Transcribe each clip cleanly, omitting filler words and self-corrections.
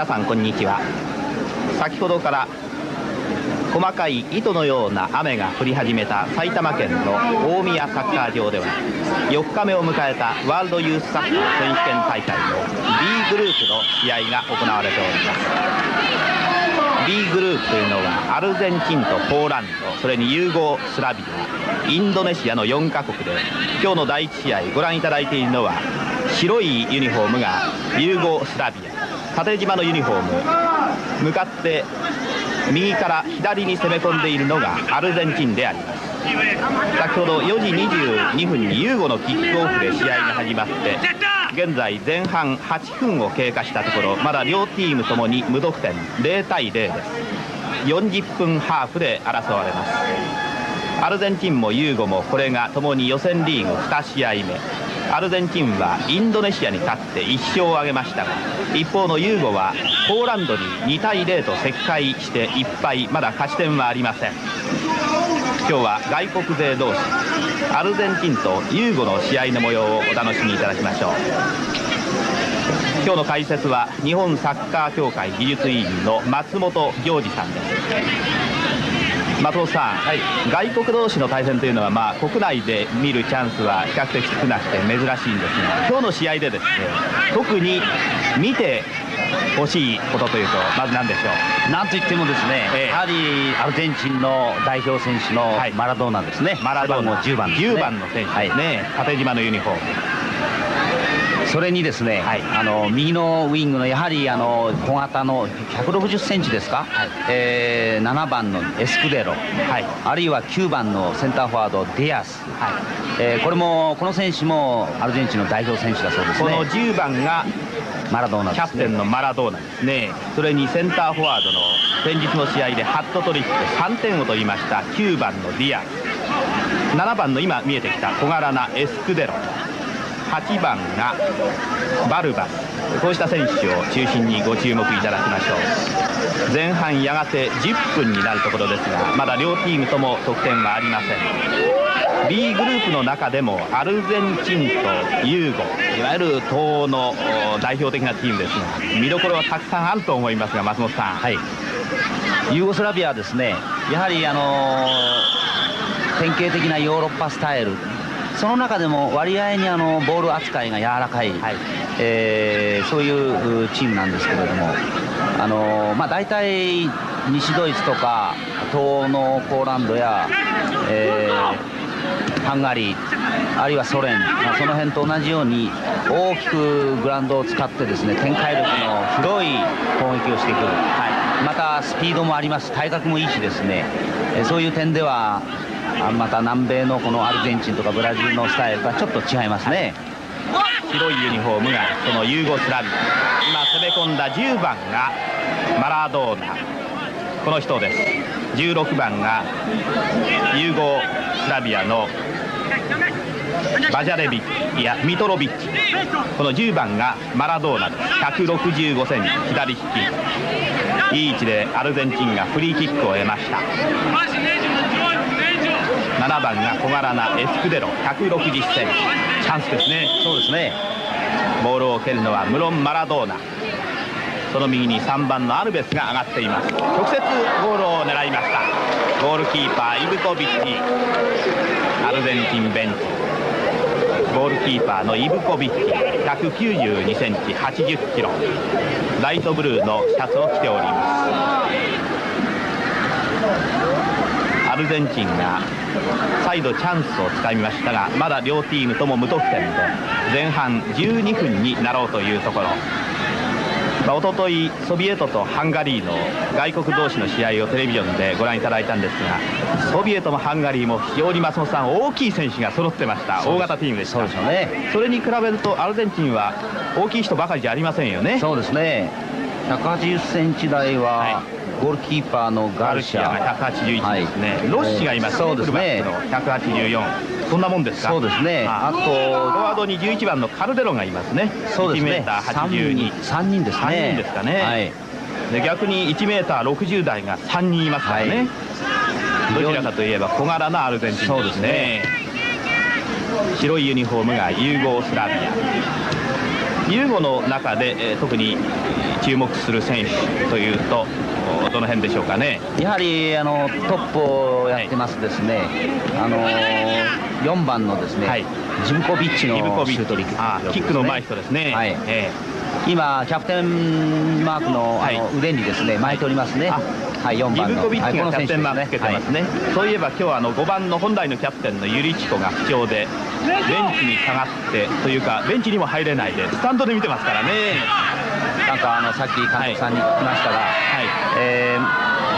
さんこんにちは。先ほどから細かい糸のような雨が降り始めた埼玉県の大宮サッカー場では4日目を迎えたワールドユースサッカー選手権大会の B グループの試合が行われております。 B グループというのはアルゼンチンとポーランド、それにユーゴスラビア、インドネシアの4カ国で、今日の第1試合ご覧いただいているのは白いユニフォームがユーゴスラビア、縦縞のユニフォーム、向かって右から左に攻め込んでいるのがアルゼンチンであります。先ほど4時22分にユーゴのキックオフで試合が始まって、現在前半8分を経過したところ、まだ両チームともに無得点、0対0です。40分ハーフで争われます。アルゼンチンもユーゴもこれがともに予選リーグ2試合目。アルゼンチンはインドネシアに勝って1勝を挙げましたが、一方のユーゴはポーランドに2対0と惜敗して1敗、まだ勝ち点はありません。今日は外国勢同士、アルゼンチンとユーゴの試合の模様をお楽しみいただきましょう。今日の解説は日本サッカー協会技術委員の松本行司さんです。松本さん、はい、外国同士の対戦というのは、国内で見るチャンスは比較的少なくて珍しいんですが、今日の試合でですね、特に見てほしいことというとまず何でしょう。なんといってもですね、やはりアルゼンチンの代表選手のマラドーナですね。マラドーナ10番ですね。10番の選手ですね、縦縞のユニフォーム。それにですね、右のウイングのやはり小型の160センチですか、7番のエスクデロ、あるいは9番のセンターフォワードディアス、この選手もアルゼンチンの代表選手だそうですね。この10番がマラドーナですね。キャプテンのマラドーナですね。それにセンターフォワードの先日の試合でハットトリック3点を取りました9番のディアス、7番の今見えてきた小柄なエスクデロ、8番がバルバス、こうした選手を中心にご注目いただきましょう。前半やがて10分になるところですが、まだ両チームとも得点はありません。 B グループの中でもアルゼンチンとユーゴ、いわゆる東欧の代表的なチームですが、見どころはたくさんあると思いますが、松本さん。ユーゴスラビアはですね、やはり典型的なヨーロッパスタイル、その中でも割合にボール扱いが柔らかい、そういうチームなんですけれども、大体西ドイツとか東欧のポーランドや、ハンガリー、あるいはソ連、その辺と同じように大きくグラウンドを使ってですね、展開力の広い攻撃をしていく、またスピードもあります、体格もいいしですね、そういう点ではまた南米のこのアルゼンチンとかブラジルのスタイルとはちょっと違いますね。白いユニフォームがそのユーゴスラビア、今攻め込んだ10番がマラドーナ、この人です。16番がユーゴスラビアのバジャレビッチ、いやミトロビッチ、この10番がマラドーナです。165センチ、左利き、いい位置でアルゼンチンがフリーキックを得ました。7番が小柄なエスクデロ、160センチ、チャンスですね。そうですね。ボールを蹴るのは無論マラドーナ、その右に3番のアルベスが上がっています。直接ゴールを狙いました。ゴールキーパーイブコビッチ、アルゼンチンベンチ、ゴールキーパーのイブコビッチ、192センチ、80キロ、ライトブルーのシャツを着ております。アルゼンチンが再度チャンスをつかみましたが、まだ両チームとも無得点で前半12分になろうというところ。おとといソビエトとハンガリーの外国同士の試合をテレビジョンでご覧いただいたんですが、ソビエトもハンガリーも非常に松本さん大きい選手が揃ってました。大型チームでした。そうですよね。それに比べるとアルゼンチンは大きい人ばかりじゃありませんよね。そうですね。180センチ台は、ゴールキーパーのガルシアが181ですね、ロッシがいますね、そうですね、184、そんなもんですか。そうですね。あとフォワードに11番のカルデロがいますね。そうですね、 1m82、3人ですね。3人ですかね、で逆に 1m60 台が3人いますからね、どちらかといえば小柄なアルゼンチンですね。白いユニフォームがユーゴスラビア、ユーゴの中で、特に注目する選手というとどの辺でしょうかね。やはりトップをやってますですね、4番のですね、はい、ジブコビッチのシュート力、キックの上手い人ですね。今キャプテンマークの、腕にですね巻いておりますね。はい、4番のリブコビッチがキャプテンマークつけてますね。そういえば今日は5番の本来のキャプテンのユリチコが不調でベンチに下がってというかベンチにも入れないでスタンドで見てますからね。なんかさっき監督さんに聞きましたが、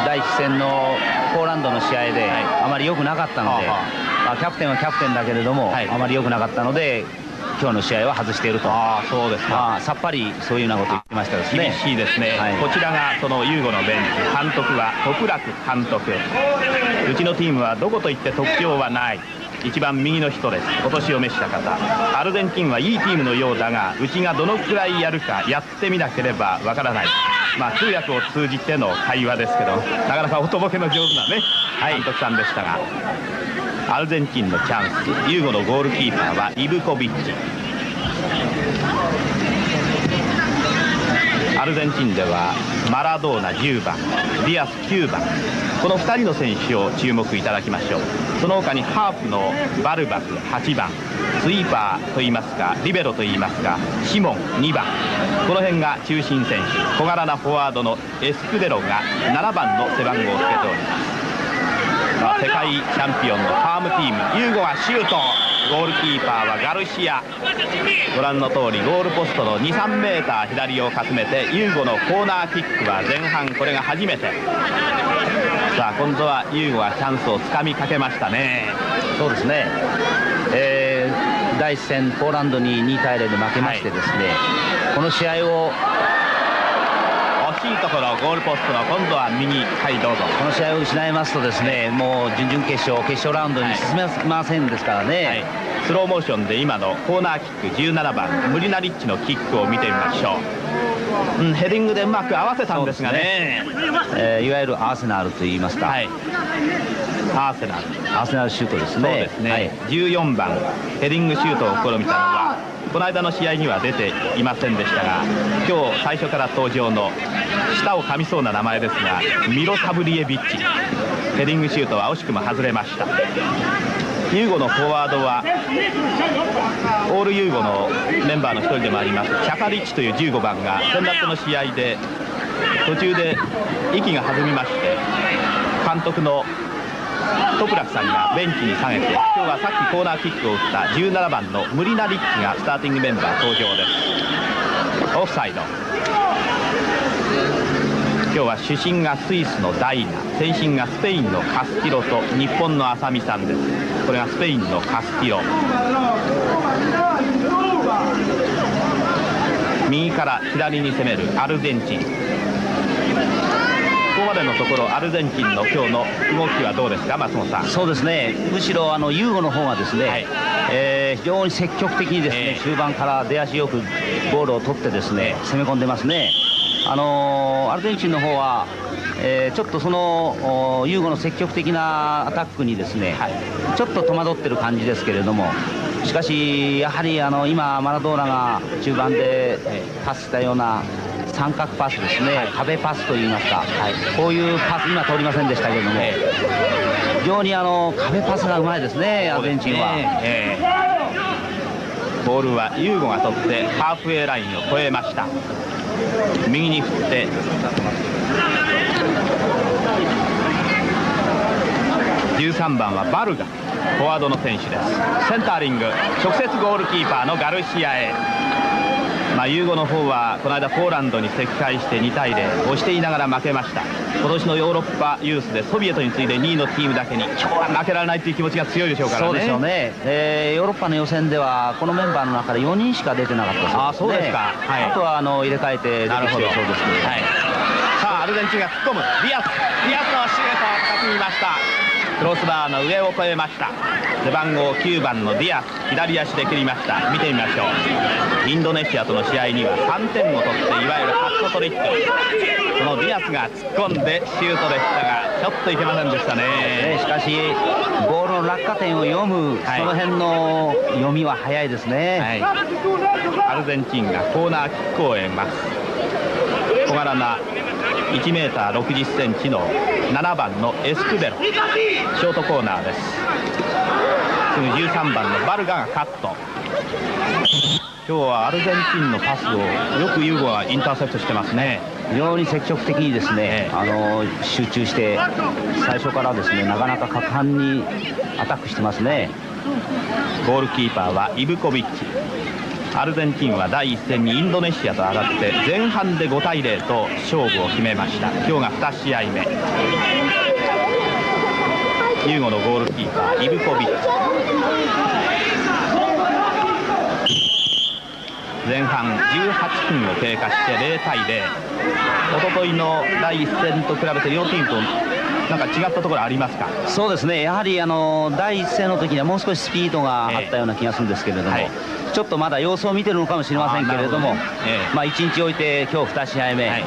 第一戦のポーランドの試合であまり良くなかったので、キャプテンはキャプテンだけれども、あまり良くなかったので今日の試合は外していると。そうですか。さっぱりそういうようなこと言ってましたですね。厳しいですね。こちらがそのユーゴのベンチ、監督は徳楽監督。うちのチームはどこといって特徴はない。一番右の人です。お年を召した方。アルゼンチンはいいチームのようだが、うちがどのくらいやるかやってみなければわからない。通訳を通じての会話ですけど、なかなかおとぼけの上手なね、監督さんでしたが、アルゼンチンのチャンス。ユーゴのゴールキーパーはイブコビッチ。アルゼンチンではマラドーナ10番、ディアス9番、この2人の選手を注目いただきましょう。その他にハーフのバルバク8番、スイーパーといいますかリベロといいますかシモン2番、この辺が中心選手。小柄なフォワードのエスクデロが7番の背番号をつけております。世界チャンピオンのファームチーム。ユーゴがシュート。ゴールキーパーはガルシア。ご覧の通りゴールポストの 2,3 メーター左をかすめてユーゴのコーナーキックは前半これが初めて。さあ今度はユーゴがチャンスをつかみかけましたね。そうですね、第一戦ポーランドに2対0で負けましてですね、この試合を惜しいところゴールポストの今度は右。はいどうぞ。この試合を失いますとですね、もう準々決勝ラウンドに進めませんですからね。スローモーションで今のコーナーキック17番ムリナリッチのキックを見てみましょう。ヘディングでうまく合わせたんですがね。いわゆるアーセナルといいますか、アーセナルシュートですね。そうですね、14番ヘディングシュートを試みたのはこの間の試合には出ていませんでしたが、今日最初から登場の舌を噛みそうな名前ですがミロサブリエビッチ。ヘディングシュートは惜しくも外れました。ユーゴのフォワードはオールユーゴのメンバーの一人でもありますチャカリッチという15番が先だっての試合で途中で息が弾みまして監督のトプラクさんがベンチに下げて、今日はさっきコーナーキックを打った17番のムリナリッチがスターティングメンバー登場です。オフサイド。今日は主審がスイスのダイナ、先審がスペインのカスティロと日本の浅見さんです。これがスペインのカスティロ。右から左に攻めるアルゼンチン。ここまでのところアルゼンチンの今日の動きはどうですか、松本さん。そうですね、むしろユーゴの方がですね、非常に積極的にですね、中盤から出足よくボールを取ってですね攻め込んでますね。アルゼンチンの方は、ちょっとそのユーゴの積極的なアタックにですね、ちょっと戸惑ってる感じですけれども、しかしやはり今マラドーナが中盤でパスしたような三角パスですね、壁パスといいますか、こういうパス今通りませんでしたけれども、非常に壁パスがうまいですね、アルゼンチンは。ボールはユーゴが取ってハーフウェイラインを越えました。右に振って13番はバルガ、フォワードの選手です。センターリング直接ゴールキーパーのガルシアへ。ユーゴの方はこの間ポーランドに惜敗して2対0押していながら負けました。今年のヨーロッパユースでソビエトに次いで2位のチームだけに今日は負けられないという気持ちが強いでしょうからね。そうでしょうね、ヨーロッパの予選ではこのメンバーの中で4人しか出てなかったそうですね。あとは入れ替えて出てきてそうですけど、さあアルゼンチンが突っ込む。ディアスのシュートを担ぎました。クロスバーの上を越えました。背番号9番のディアス、左足で蹴りました。見てみましょう。インドネシアとの試合には3点を取っていわゆるハットトリック。そのディアスが突っ込んでシュートでしたがちょっといけませんでしたね。しかしボールの落下点を読む、その辺の読みは早いですね。アルゼンチンがコーナーキックを得ます。小柄な1メーター60センチの7番のエスクベロ、ショートコーナーです。すぐ13番のバルガがカット。今日はアルゼンチンのパスをよくユーゴがインターセプトしてますね。非常に積極的にですね、集中して最初からですね、なかなか果敢にアタックしてますね。ゴールキーパーはイブコビッチ。アルゼンチンは第1戦にインドネシアと当たって前半で5対0と勝負を決めました。今日が2試合目。ユーゴのゴールキーパーイブコビッチ。前半18分を経過して0対0。おとといの第1戦と比べて両チームとなんか違ったところありますか？そうですね、やはり第1戦の時にはもう少しスピードがあったような気がするんですけれども、ちょっとまだ様子を見てるのかもしれませんけれども、1日置いて今日2試合目、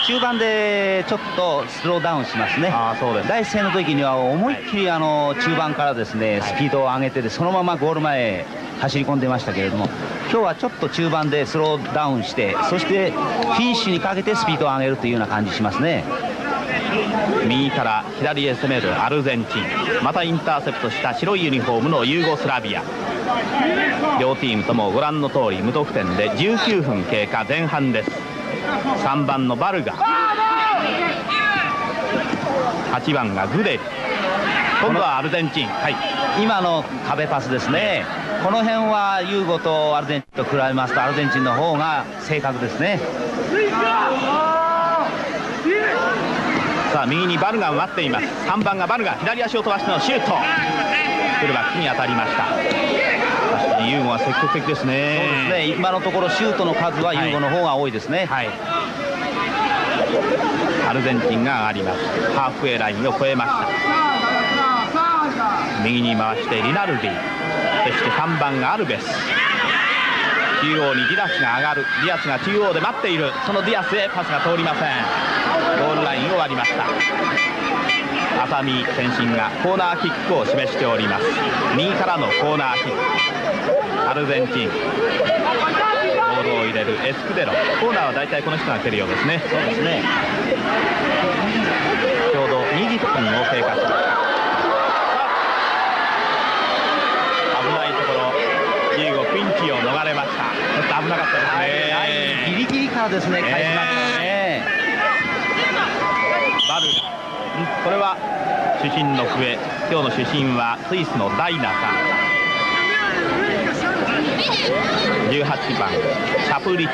中盤でちょっとスローダウンしますね。第1戦の時には思いっきり中盤からですねスピードを上げてそのままゴール前へ走り込んでましたけれども、今日はちょっと中盤でスローダウンして、そしてフィニッシュにかけてスピードを上げるというような感じしますね。右から左へ攻めるアルゼンチン、またインターセプトした白いユニフォームのユーゴスラビア。両チームともご覧の通り無得点で19分経過、前半です。3番のバルガ、8番がグデリ。今度はアルゼンチン、今の壁パスですね。この辺はユーゴとアルゼンチンと比べますとアルゼンチンの方が正確ですね。さあ右にバルガが待っています。3番がバルガ、左足を飛ばしてのシュート。フルバックに当たりました。ユーゴは積極的ですね。そうですね、今のところシュートの数はユーゴの方が多いですね。アルゼンチンが上がります。ハーフウェイラインを越えました。右に回してリナルディ、そして3番がアルベス。中央にディアスが上がる。ディアスが中央で待っている。そのディアスへパスが通りません。ゴールラインを割りました。浅見選手がコーナーキックを示しております。右からのコーナーキック。アルゼンチンボールを入れるエスクデロ。コーナーは大体この人が蹴るようですね。そうですね。ちょうど20分を経過しました。危ないところユーゴピンチを逃れました。ちょっと危なかったですね。ギリギリからですね返しましたね。バルガ、これは主審の笛。今日の主審はスイスのダイナさん。18番シャプリッチ。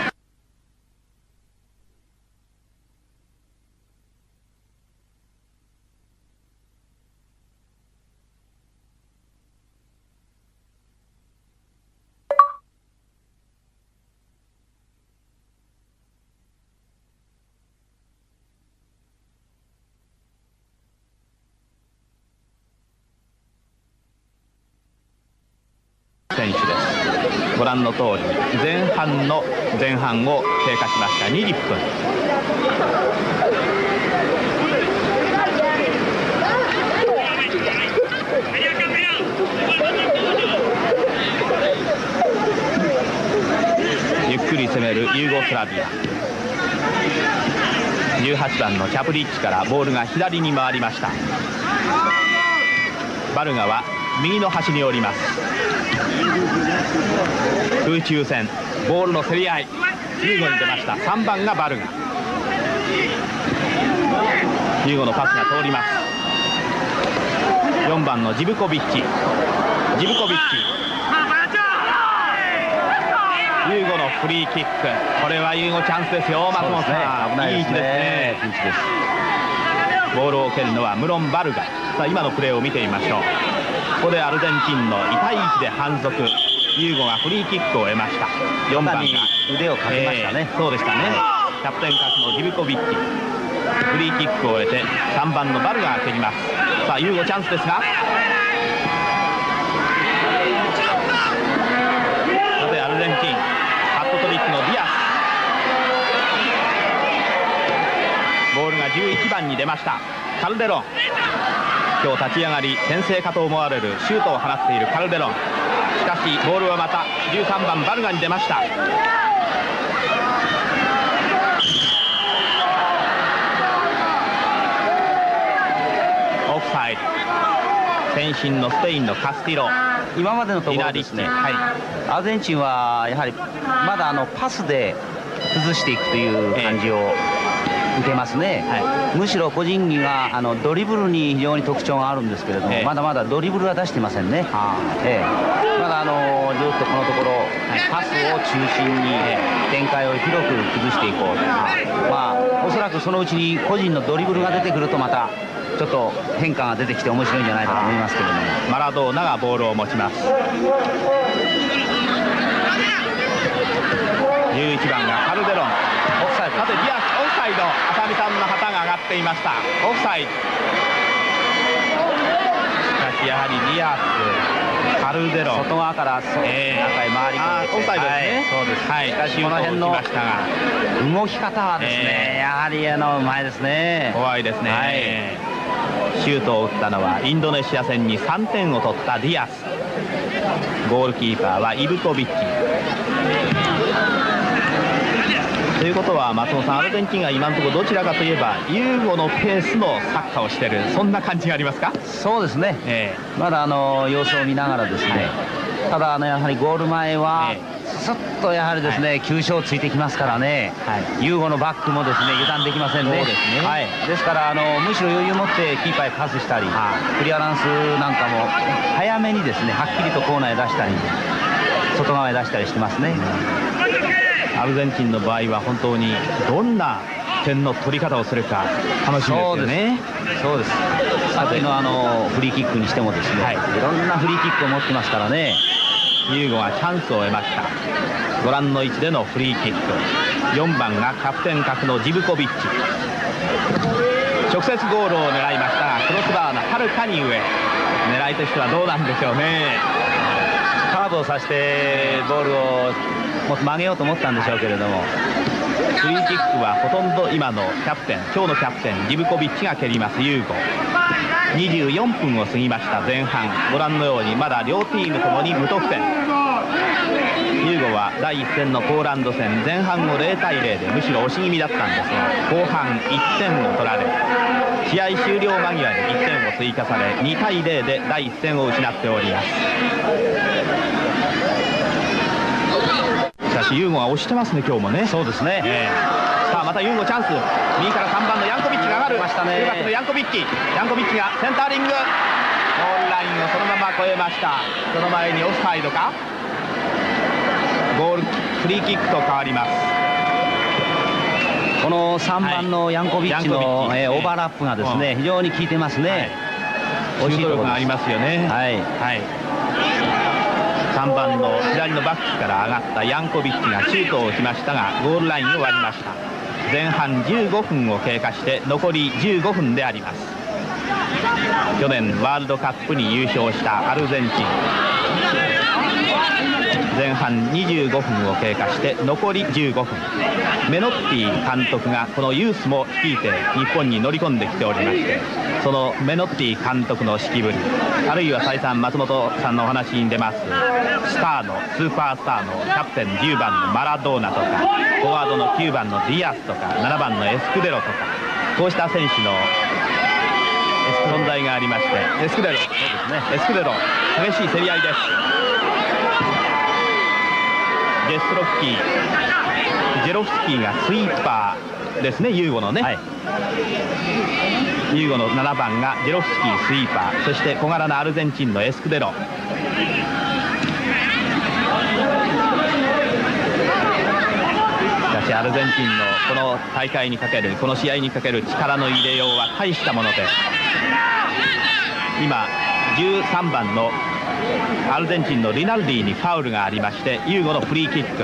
選手です。ご覧の通り前半を経過しました。20分。ゆっくり攻めるユーゴスラビア。18番のチャプリッチからボールが左に回りました。バルガは右の端におります。空中戦ボールの競り合い、ユーゴに出ました。3番がバルガ。ユーゴのパスが通ります。4番のジブコビッチ。ユーゴのフリーキック。これはユーゴチャンスですよ。松本さん、危ないですね。いい位置ですね。ピンチです。ボールを蹴るのはムロン・バルガ。さあ今のプレーを見てみましょう。ここでアルゼンチンの痛い位置で反則。ユーゴがフリーキックを得ました。4番が腕をかけましたね。そうでしたね。キャプテンカスのジブコビッチ。フリーキックを得て3番のバルガが蹴ります。さあユーゴチャンスですが、さてアルゼンチンハットトリックのディアス。ボールが11番に出ました。カルデロン、今日立ち上がり先制かと思われるシュートを放っているカルデロン。しかしボールはまた13番バルガに出ました。オフサイド。先進のスペインのカスティロ、今までのところですね、はい、アルゼンチンはやはりまだパスで崩していくという感じを受けますね、はい、むしろ個人技がドリブルに非常に特徴があるんですけれども、まだまだドリブルは出していませんね。まだずっとこのところ、パスを中心に展開を広く崩していこうと、おそらくそのうちに個人のドリブルが出てくるとまたちょっと変化が出てきて面白いんじゃないかと思いますけれども。マラドーナがボールを持ちます。11番がカルデロン、オフサイド。さてディアス、オフサイド。浅見さんの旗が上がっていました。オフサイド。しかしやはりディアス、カルデロン、外側から中へ回り込んできて、オフサイドですね。そうです。はい、しかしこの辺の動き方はですね、やはりうまいですね。怖いですね。シュートを打ったのはインドネシア戦に3点を取ったディアス。ゴールキーパーはイブコビッチ。ということは松本さん、アルゼンチンが今のところどちらかといえばユーゴのペースのサッカーをしている、そんな感じがありますか？そうですね、まだ様子を見ながらですね、ただやはりゴール前はスッとやはりですね、急所をついてきますからね、ユーゴのバックもですね油断できませんね。ですからむしろ余裕を持ってキーパーへパスしたり、クリアランスなんかも早めにですねはっきりとコーナーへ出したり外側へ出したりしてますね。アルゼンチンの場合は本当にどんな点の取り方をするか楽しみですよね。そうです。さっきのフリーキックにしてもですね、いろんなフリーキックを持ってますからね。ユーゴがチャンスを得ました。ご覧の位置でのフリーキック。4番がキャプテン格のジブコビッチ。直接ゴールを狙いましたがクロスバーのはるかに上。狙いとしてはどうなんでしょうね。カーブをさしてボールをもっと曲げようと思ったんでしょうけれども、フリーキックはほとんど今のキャプテン、今日のキャプテンリブコビッチが蹴ります。ユーゴ24分を過ぎました前半。ご覧のようにまだ両チームともに無得点。ユーゴは第1戦のポーランド戦前半を0対0でむしろ押し気味だったんですが、後半1点を取られ試合終了間際に1点を追加され2対0で第1戦を失っております。しかしユーゴが押してますね今日もね。そうですね、さあまたユーゴチャンス。右から3番のヤンコビッチが上がる。ましたね。フルバックのヤンコビッチがセンタリング、ゴールラインをそのまま越えました。その前にオフサイドか。ゴールフリーキックと変わります。この3番のヤンコビッチのオーバーラップがですね非常に効いてますね。シュート力がありますよね。3番の左のバックから上がったヤンコビッチがシュートを打ちましたがゴールラインを割りました。前半15分を経過して残り15分であります。去年ワールドカップに優勝したアルゼンチン。前半25分を経過して残り15分。メノッティ監督がこのユースも率いて日本に乗り込んできておりまして、そのメノッティ監督の指揮ぶり、あるいは再三松本さんのお話に出ますスターのスーパースターのキャプテン10番のマラドーナとか、フォワードの9番のディアスとか7番のエスクデロとか、こうした選手の存在がありまして、エスクデロ、激しい競り合いです。ジェストロフキー、ジェロフスキーがスイーパーですね、ユーゴのね、ユーゴの7番がジェロフスキースイーパー、そして小柄なアルゼンチンのエスクデロ。しかしアルゼンチンのこの大会にかける、この試合にかける力の入れようは大したもので、今13番のアルゼンチンのリナルディにファウルがありまして、ユーゴのフリーキック。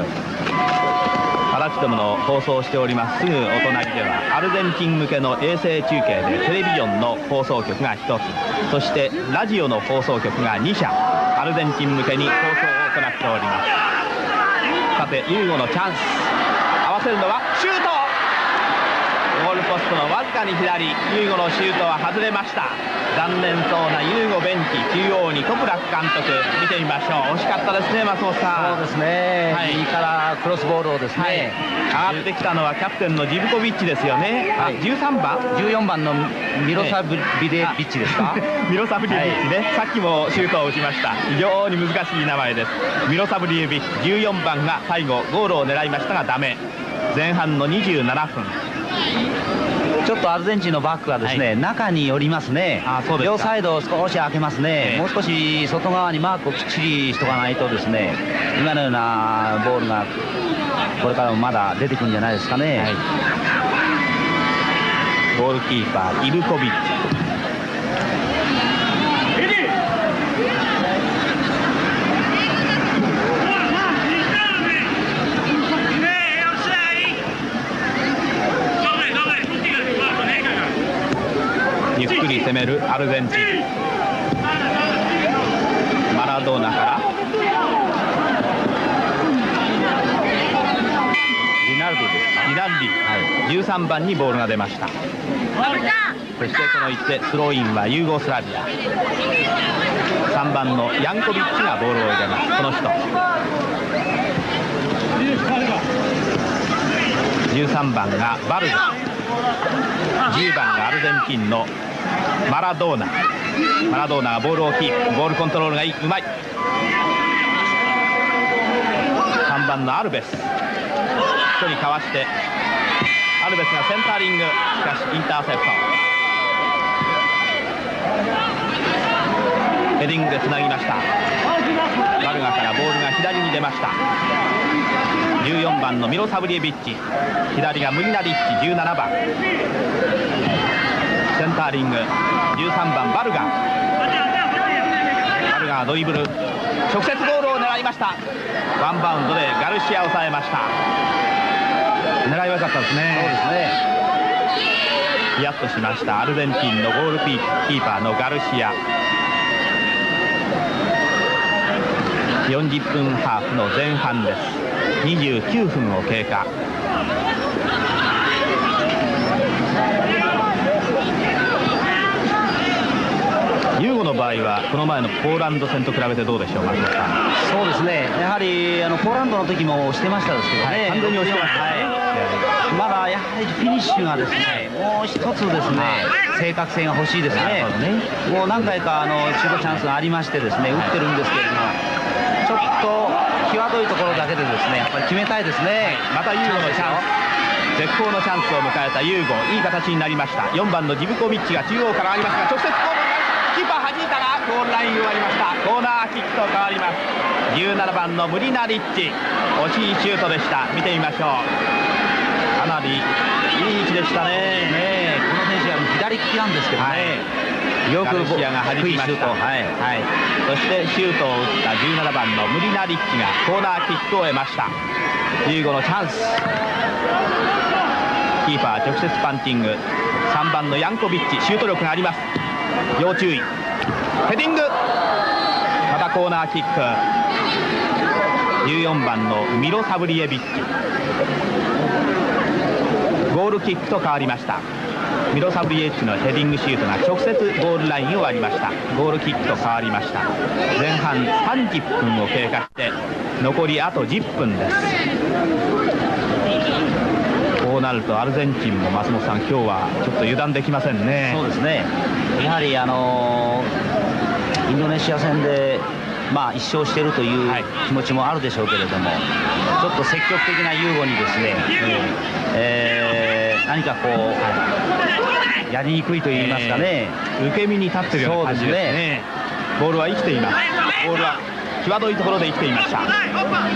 パラチドムの放送しておりますすぐお隣ではアルゼンチン向けの衛星中継でテレビジョンの放送局が1つ、そしてラジオの放送局が2社、アルゼンチン向けに放送を行っております。さてユーゴのチャンス、合わせるのはシュート。ゴーールポストのわずかに左、ユーゴのシュートは外れました。残念そうなユーゴベンチ、中央にトプラク監督、見てみましょう。惜しかったですね、松本さん。そうですね、はい、右からクロスボールをですね、はい、上がってきたのはキャプテンのジブコビッチですよね。はい、13番14番のミロサブリデビッチですか。ミロサブリエビッチね、はい、さっきもシュートを打ちました。非常に難しい名前です。ミロサブリエビッチ、14番が最後ゴールを狙いましたがダメ。前半の27分、ちょっとアルゼンチンのバックがですね、はい、中に寄りますね。両サイドを少し開けますね。もう少し外側にマークをきっちりしとかないとですね、今のようなボールがこれからもまだ出てくるんじゃないですかね。はい、ゴールキーパーイブコビッチ。ゆっくり攻めるアルゼンチン。マラドーナからリナルドですか。リナルディ、はい、13番にボールが出ました。そしてこの一手スローインはユーゴスラビア。3番のヤンコビッチがボールを入れます。この人13番がバルガ、10番がアルゼンチンのマラドーナ。マラドーナがボールをキープ、ボールコントロールがいい、うまい。3番のアルベス、1人かわしてアルベスがセンターリング、しかしインターセプト。ヘディングでつなぎました。バルガからボールが左に出ました。14番のミロサブリエビッチ、左がムリナリッチ、17番センターリング、13番バルガ。バルガがドリブル、直接ゴールを狙いました。ワンバウンドでガルシアを抑えました。狙い悪かったですね。そうですね。ヒヤッとしましたアルゼンチンのゴールキーパーのガルシア。40分ハーフの前半です。29分を経過。ユーゴの場合はこの前のポーランド戦と比べてどうでしょう、松本さん。そうですね、やはりポーランドの時もしてましたですけどね、完全に押してました、まだやはりフィニッシュがですね、もう一つですね、正確性が欲しいですね。もう何回かシュートチャンスがありましてですね、打ってるんですけれども、ちょっと際どいところだけでですね、やっぱり決めたいですね。またユーゴのチャンス、絶好のチャンスを迎えたユーゴ、いい形になりました。4番のジブコビッチが中央からありますが、直接ゴール、キーパー弾いたがゴールラインを割りました。コーナーキックと変わります。17番のムリナリッチ、惜しいシュートでした。見てみましょう。かなりいい位置でしたね。この選手は左利きなんですけどね、よくガルシアが弾きました。そしてシュートを打った17番のムリナリッチがコーナーキックを得ました。15のチャンス。キーパー直接パンチング。3番のヤンコビッチ、シュート力があります。要注意。ヘディング、またコーナーキック。14番のミロサブリエビッチ、ゴールキックと変わりました。ミロサブリエビッチのヘディングシュートが直接ゴールラインを割りました。ゴールキックと変わりました。前半30分を経過して残りあと10分です。こうなるとアルゼンチンも松本さん、今日はちょっと油断できませんね。そうですね、やはりインドネシア戦で1勝しているという気持ちもあるでしょうけれども、ちょっと積極的なユーゴにですね、何かこう、やりにくいと言いますかね、受け身に立っているような感じですね。ボールは生きています。ボールは際どいところで生きていました。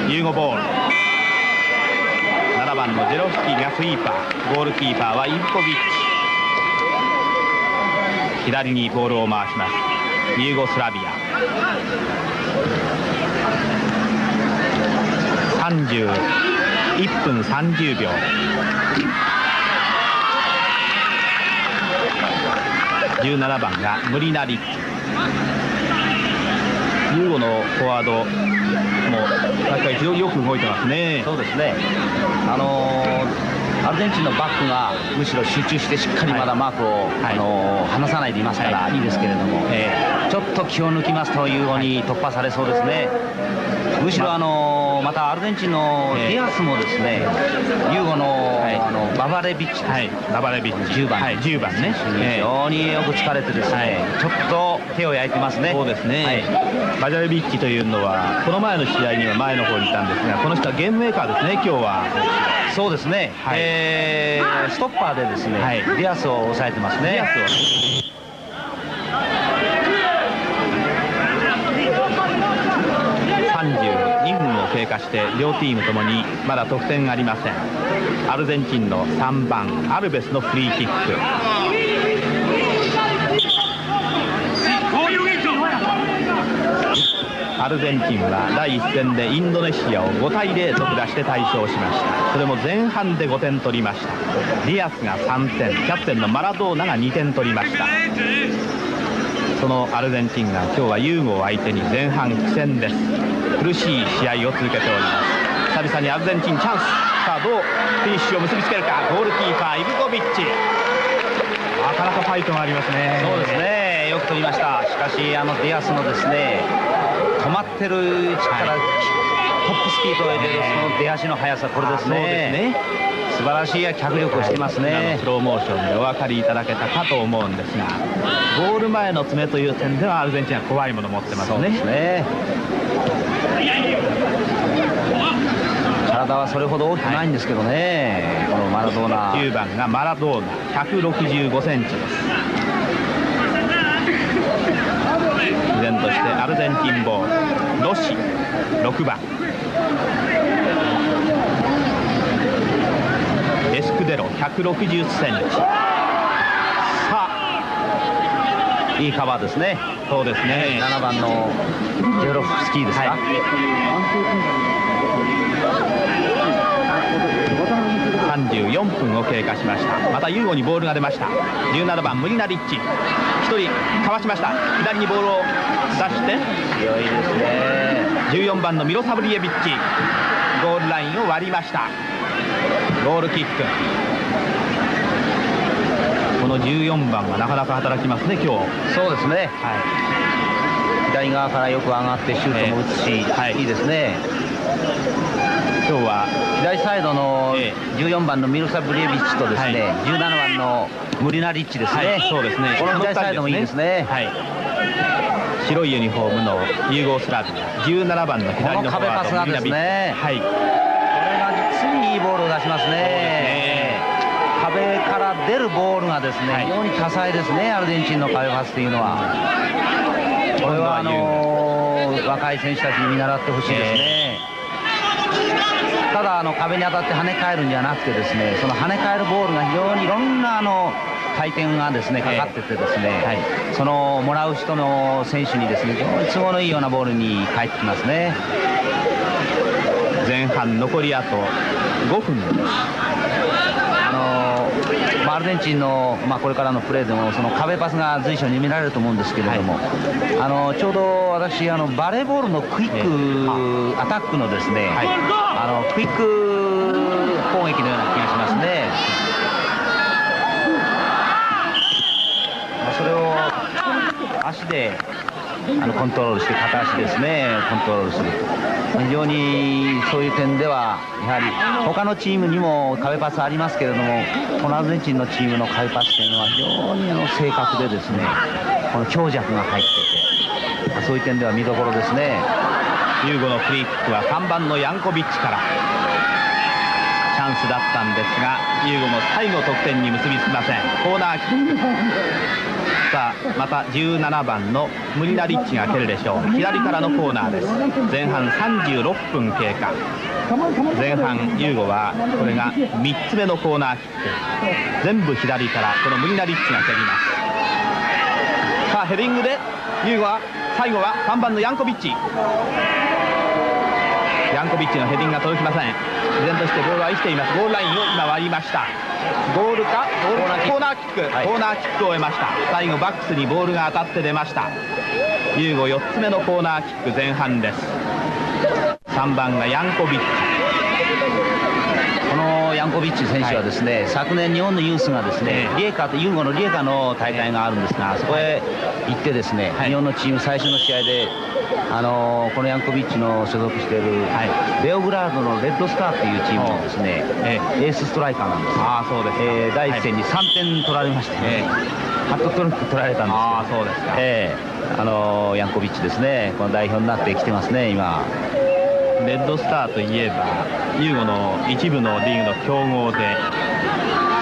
ユーゴボール。7番のジェロフスキーがスイーパー、ゴールキーパーはイブコビッチ。左にボールを回します。ユーゴスラビア。31分30秒。17番がムリナリッチ。ユーゴのフォワードも非常によく動いてますね。そうですね、アルゼンチンのバックがむしろ集中してしっかりまだマークを、離さないでいますからいいですけれども、ちょっと気を抜きますとユーゴに突破されそうですね。むしろまたアルゼンチンのディアスもですね、ユーゴの、ババレビッチ、ババレビッチ10番、10番ね、非常によく疲れてですね、ちょっと手を焼いてますね。そうですね、ババレビッチというのはこの前の試合には前の方にいたんですが、この人はゲームメーカーですね、今日は。そうですね、ストッパーでですね、ディアスを抑えてますね。ディアスを32分を経過して両チームともにまだ得点がありません。アルゼンチンの3番アルベスのフリーキック。アルゼンチンは第1戦でインドネシアを5対0と下して大勝しました。それも前半で5点取りました。ディアスが3点、キャプテンのマラドーナが2点取りました。そのアルゼンチンが今日はユーゴを相手に前半苦戦です。苦しい試合を続けております。久々にアルゼンチンチャンス。さあどうフィニッシュを結びつけるか。ゴールキーパーイブコビッチ、なかなかファイトがありますね。そうですね、よく取りました。しかしディアスのですね、止まってる位置から、トップスピードへ出るその出足の速さ、これですね。素晴らしい脚力をしてますね。スローモーションでお分かりいただけたかと思うんですが、ゴール前の詰めという点ではアルゼンチンは怖いものを持ってますね。そうですね。体はそれほど大きくないんですけどね、このマラドーナ。9番がマラドーナ、165センチです。依然としてアルゼンチンボール。ロシ6番、エスクデロ160センチ。さあいいカバーですね。そうですね、7番のジェロフスキーですか、34分を経過しました。またユーゴにボールが出ました。17番ムリナリッチ、1人かわしました。左にボールを出して強いですね。14番のミロサブリエビッチ、ゴールラインを割りました。ゴールキック。この14番はなかなか働きますね今日。そうですね、左側からよく上がってシュートも打つし、いいですね。今日は左サイドの14番のミロサブリエビッチとですね、17番のムリナリッチですね。そうですね、この左サイドもいいですね。白いユニフォームのユーゴスラビア、17番の左のフォワード、この壁パスがですね、これが実にいいボールを出しますね。壁から出るボールがですね、非常に多彩ですね、アルゼンチンの壁パスというのは。これは若い選手たちに見習ってほしいですね。ただ壁に当たって跳ね返るんじゃなくてですね、その跳ね返るボールが非常にいろんな回転がですねかかっててですね、そのもらう人の選手にですね非常に都合のいいようなボールに返ってきますね。前半残りあと5分です。アルゼンチンの、これからのプレーでもその壁パスが随所に見られると思うんですけれども、ちょうど私バレーボールのクイックアタックのですね、クイック攻撃のような気がしますね。それを足でコントロールして、片足ですねコントロールする。非常にそういう点ではやはり他のチームにも壁パスありますけれども、このアルゼンチンのチームの壁パスというのは非常に正確でですね、この強弱が入ってて、そういう点では見どころですね。ユーゴのフリーキックは3番のヤンコビッチからチャンスだったんですが、ユーゴも最後得点に結びつきません。コーナーキック。さあまた17番のムリナリッチが蹴るでしょう。左からのコーナーです。前半36分経過。前半ユーゴはこれが3つ目のコーナーキック、全部左からこのムリナリッチが蹴ります。さあヘディングでユーゴは最後は3番のヤンコビッチ。ヤンコビッチのヘディングが届きません。依然としてボールは生きています。ゴールラインを今割りました。ゴールかコーナーキック、コーナーキックを得ました。最後バックスにボールが当たって出ました。ユーゴ4つ目のコーナーキック前半です。3番がヤンコビッチ。このヤンココビッチ選手はですね、昨年日本のユースがですね、リエカとユーゴのリエカの大会があるんですが、そこへ行ってですね、日本のチーム最初の試合でこのヤンコビッチの所属している、ベオグラードのレッドスターっていうチームのですね、エースストライカーなんです。そうですか。第1戦に3点取られましてね、ハットトリック取られたんですけど、そうですか。ヤンコビッチですね、この代表になってきてますね、今。レッドスターといえばユーゴの一部のリーグの強豪で、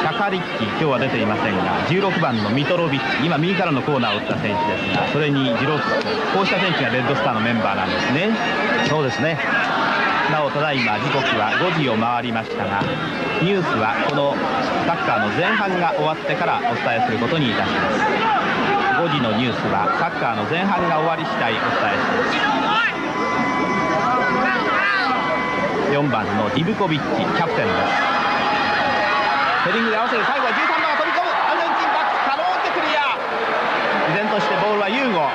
シャカリッキ、今日は出ていませんが16番のミトロビッチ、今右からのコーナーを打った選手ですが、それにジロフスキ、こうした選手がレッドスターのメンバーなんですね。そうですね。なおただいま時刻は5時を回りましたが、ニュースはこのサッカーの前半が終わってからお伝えすることにいたします。5時のニュースはサッカーの前半が終わり次第お伝えします。4番のディブコビッチ、キャプテンです。ヘディングで合わせる、最後は13番が飛び込む、アルゼンチンバックかろうってクリア。依然としてボールはユーゴ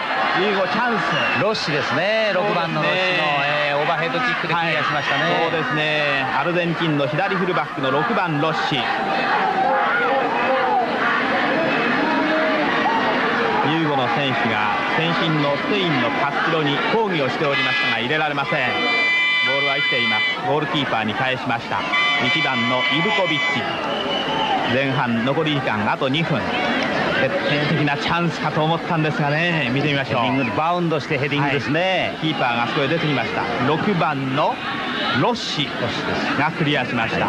チャンス。ロッシですね、6番のロッシの、オーバーヘッドチックでクリアしましたね。そうですね、アルゼンチンの左フルバックの6番ロッシ、ユーゴの選手が先進のスペインのカスティロに抗議をしておりましたが入れられません。ボールは生きています。ゴールキーパーに返しました。1番のイブコビッチ、前半残り時間あと2分、決定的なチャンスかと思ったんですがね、見てみましょう。ヘディングバウンドしてヘディングですね、キーパーがあそこへ出てきました。6番のロッシがクリアしました。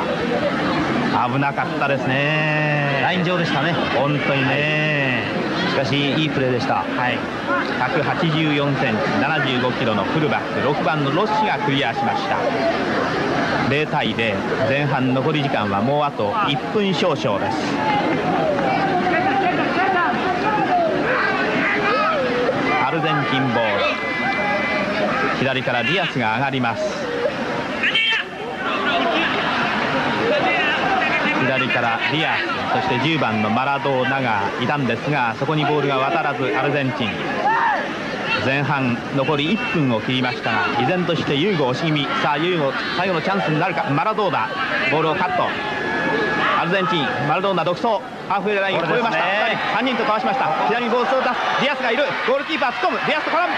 危なかったですね。ライン上でしたね、本当にね。しかしいいプレーでした。184センチ75キロのフルバック6番のロッシがクリアしました。0対0、前半残り時間はもうあと1分少々です。アルゼンチンボール、左からディアスが上がります。左からディアス、そして10番のマラドーナがいたんですが、そこにボールが渡らずアルゼンチン、前半残り1分を切りましたが、依然としてユーゴ押し気味。さあユーゴ最後のチャンスになるか。マラドーナボールをカット。アルゼンチン、マラドーナ独走、ハーフウェイラインを越えました。3人とかわしました。左にボールを出すディアスがいる。ゴールキーパー突っ込む。ディアスと絡む。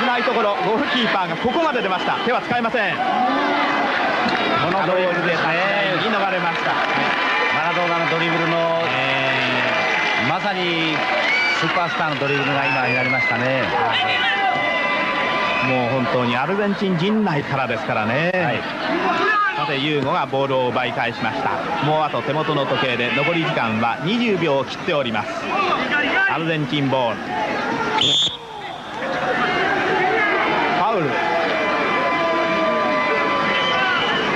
危ないところ、ゴールキーパーがここまで出ました。手は使えません。このドリブルで逃れました。マラドーナのドリブルの、まさにスーパースターのドリブルが今になりましたね。もう本当にアルゼンチン陣内からですからね。さてユーゴがボールを奪い返しました。もうあと手元の時計で残り時間は20秒を切っております。アルゼンチンボール、ファウル。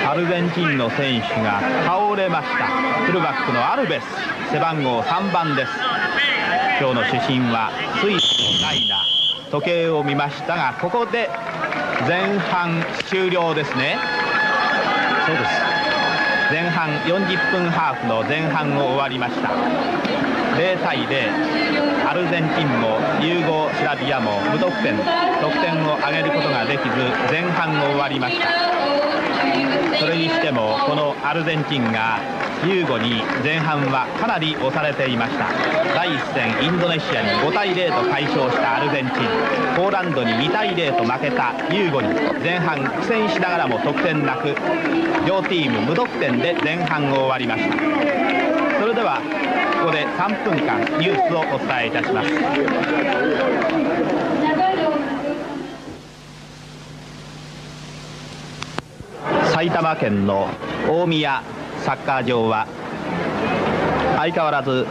アルゼンチンの選手が倒れました。フルバックのアルベス、背番号3番です。今日の主審はスイスのナイナ。時計を見ましたが、ここで前半終了ですね。そうです。前半40分ハーフの前半を終わりました。0対0、アルゼンチンもユーゴスラビアも無得点、得点を挙げることができず前半を終わりました。それにしてもこのアルゼンチンがユーゴに前半はかなり押されていました。第1戦インドネシアに5対0と快勝したアルゼンチン、ポーランドに2対0と負けたユーゴに前半苦戦しながらも得点なく、両チーム無得点で前半を終わりました。それではここで3分間ニュースをお伝えいたします。埼玉県の大宮サッカー場は相変わらず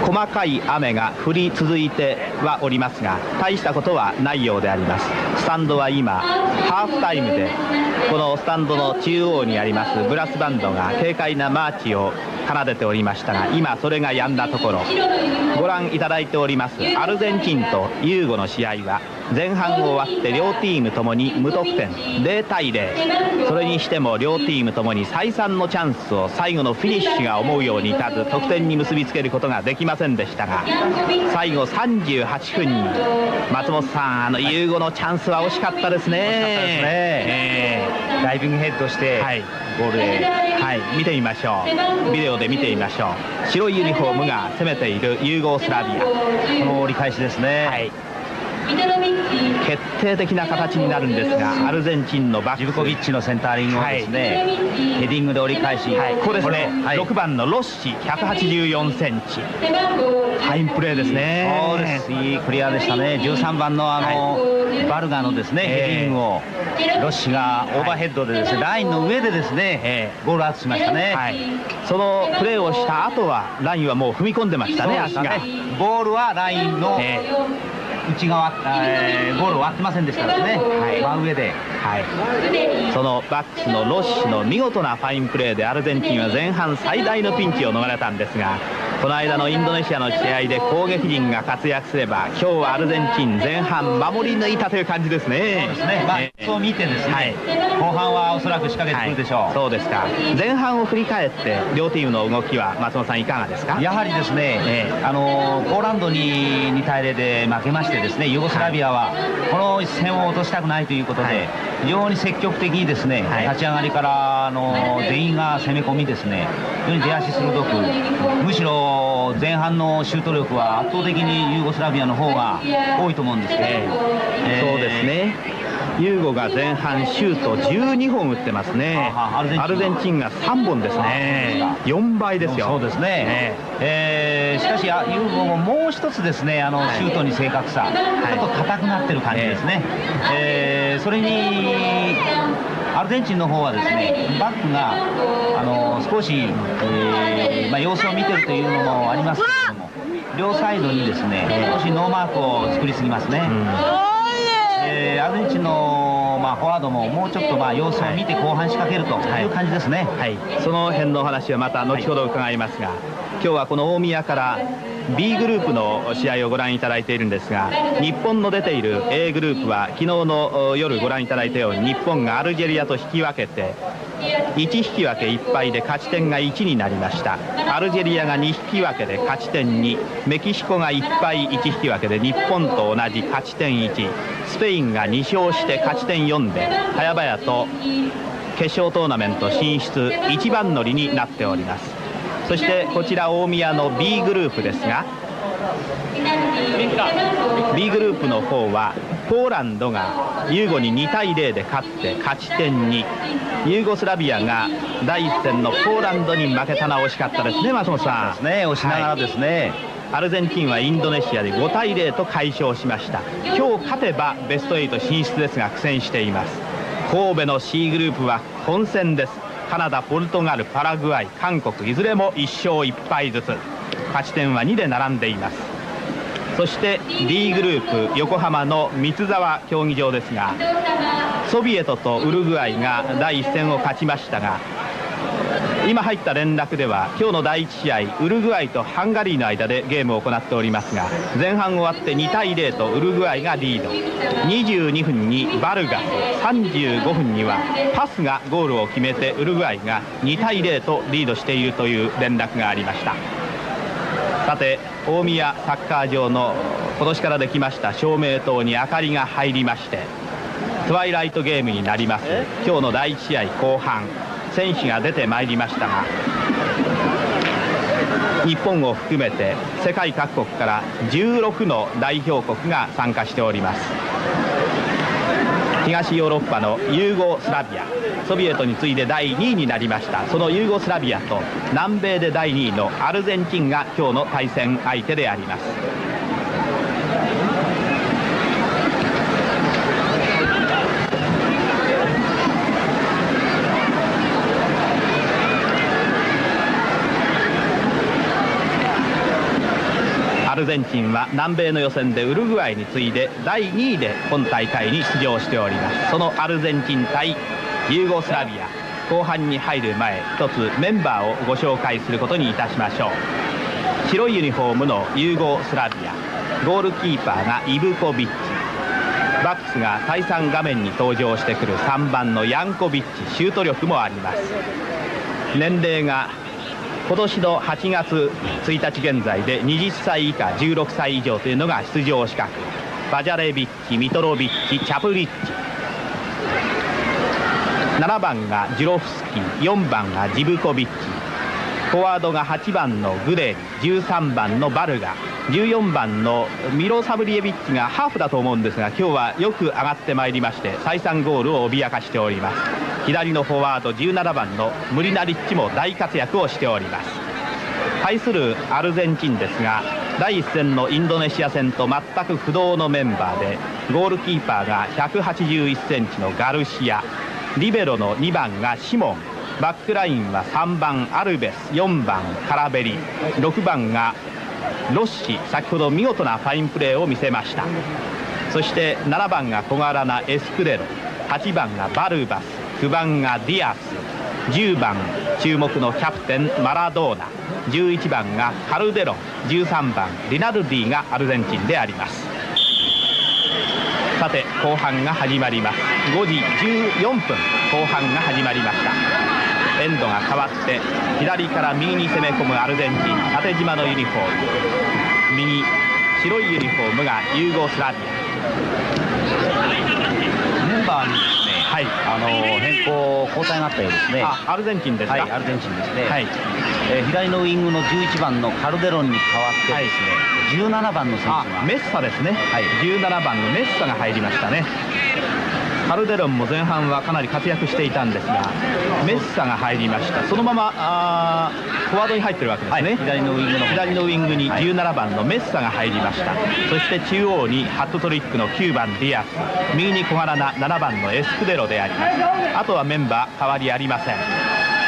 細かい雨が降り続いてはおりますが、大したことはないようであります。スタンドは今ハーフタイムで、このスタンドの中央にありますブラスバンドが軽快なマーチを奏でておりましたが、今それが止んだところ、ご覧いただいておりますアルゼンチンとユーゴの試合は前半終わって両チームともに無得点0対0。それにしても両チームともに再三のチャンスを最後のフィニッシュが思うようにいかず得点に結びつけることができませんでしたが、最後38分に松本さん、ユーゴのチャンスは惜しかったですね。ダイビングヘッドして、ゴールへ、見てみましょう。ビデオで見てみましょう。白いユニフォームが攻めているユーゴスラビア、この折り返しですね。決定的な形になるんですが、アルゼンチンのバックジブコビッチのセンターリングをですね、ヘディングで折り返し、これですね、6番のロッシ184センチ、ファインプレーですね。そうです、いいクリアでしたね。13番のバルガのですね、ヘディングをロッシがオーバーヘッドでですね、ラインの上でですね、ゴールアウトしましたね。そのプレーをした後はラインはもう踏み込んでましたね、足が。ボールはラインの内側、ゴールを割ってませんでしたですね。真上で、そのバックスのロッシの見事なファインプレーでアルゼンチンは前半最大のピンチを逃れたんですが、この間のインドネシアの試合で攻撃陣が活躍すれば、今日はアルゼンチン前半守り抜いたという感じですね。そう見てですね、後半はおそらく仕掛けてくるでしょう。そうですか。前半を振り返って両チームの動きは松本さんいかがですか？やはりですね、ポーランドに2対0で負けましてですね、ユーゴスラビアはこの一戦を落としたくないということで、非常に積極的にですね、立ち上がりから全員が攻め込みですね、非常に出足鋭く、むしろ前半のシュート力は圧倒的にユーゴスラビアの方が多いと思うんですけど、そうですね。ユーゴが前半シュート12本打ってますね。アルゼンチンが3本ですね。4倍ですよ。そうですね。しかしユーゴももう一つですね、シュートに正確さ、ちょっと硬くなってる感じですね。それにアルゼンチンの方はですね、バックが少し、様子を見てるというのもありますけれども、両サイドにですね、少しノーマークを作りすぎますね。アルゼンチンの、フォワードももうちょっと様子を見て後半仕掛けるという感じですね。その辺のお話はまた後ほど伺いますが、今日はこの大宮から B グループの試合をご覧いただいているんですが、日本の出ている A グループは昨日の夜ご覧いただいたように、日本がアルジェリアと引き分けて1引き分け1敗で勝ち点が1になりました。アルジェリアが2引き分けで勝ち点2、メキシコが1敗1引き分けで日本と同じ勝ち点1、スペインが2勝して勝ち点4で早々と決勝トーナメント進出一番乗りになっております。そしてこちら大宮の B グループですが、 B グループの方はポーランドがユーゴに2対0で勝って勝ち点2、ユーゴスラビアが第一戦のポーランドに負けたのは惜しかったですね、松本さん。ですね、押しながらですね、アルゼンチンはインドネシアで5対0と快勝しました。今日勝てばベスト8進出ですが苦戦しています。神戸の C グループは混戦です。カナダ、ポルトガル、パラグアイ、韓国、いずれも1勝1敗ずつ、勝ち点は2で並んでいます。そして D グループ横浜の三沢競技場ですが、ソビエトとウルグアイが第1戦を勝ちましたが、今入った連絡では今日の第1試合ウルグアイとハンガリーの間でゲームを行っておりますが、前半終わって2対0とウルグアイがリード。22分にバルガス、35分にはパスがゴールを決めてウルグアイが2対0とリードしているという連絡がありました。さて大宮サッカー場の今年からできました照明灯に明かりが入りまして、トワイライトゲームになります。今日の第1試合後半、選手が出てまいりましたが、日本を含めて世界各国から16の代表国が参加しております。東ヨーロッパのユーゴスラビア、ソビエトに次いで第2位になりました。そのユーゴスラビアと南米で第2位のアルゼンチンが今日の対戦相手であります。アルゼンチンは南米の予選でウルグアイに次いで第2位で今大会に出場しております。そのアルゼンチン対ユーゴスラビア、後半に入る前一つメンバーをご紹介することにいたしましょう。白いユニフォームのユーゴスラビア、ゴールキーパーがイブコビッチ、バックスが再三画面に登場してくる3番のヤンコビッチ、シュート力もあります。年齢が今年の8月1日現在で20歳以下16歳以上というのが出場資格。バジャレビッチ、ミトロビッチ、チャプリッチ。7番がジュロフスキー、4番がジブコビッチ、フォワードが8番のグレリ、13番のバルガ、14番のミロサブリエビッチがハーフだと思うんですが、今日はよく上がってまいりまして再三ゴールを脅かしております。左のフォワード17番のムリナリッチも大活躍をしております。対するアルゼンチンですが、第1戦のインドネシア戦と全く不動のメンバーで、ゴールキーパーが181センチのガルシア、リベロの2番がシモン、バックラインは3番アルベス、4番カラベリ、6番がロッシ、先ほど見事なファインプレーを見せました。そして7番が小柄なエスクレロ、8番がバルバス、9番がディアス、10番注目のキャプテンマラドーナ、11番がカルデロン、13番リナルディがアルゼンチンであります。さて後半が始まります。5時14分後半が始まりました。エンドが変わって左から右に攻め込むアルゼンチン、縦縞のユニフォーム、右白いユニフォームがユーゴスラビア。メンバーにですね、はい、変更交代があったようですね。アルゼンチンですか。はい、アルゼンチンですね。はい、左のウイングの11番のカルデロンに代わってですね、17番の選手がメッサですね。はい、17番のメッサが入りましたね。カルデロンも前半はかなり活躍していたんですが、メッサが入りました。そのままフォワードに入ってるわけですね。はい、左のウイングに17番のメッサが入りました。そして中央にハットトリックの9番ディアス、右に小柄な7番のエスクデロであります。あとはメンバー変わりありません。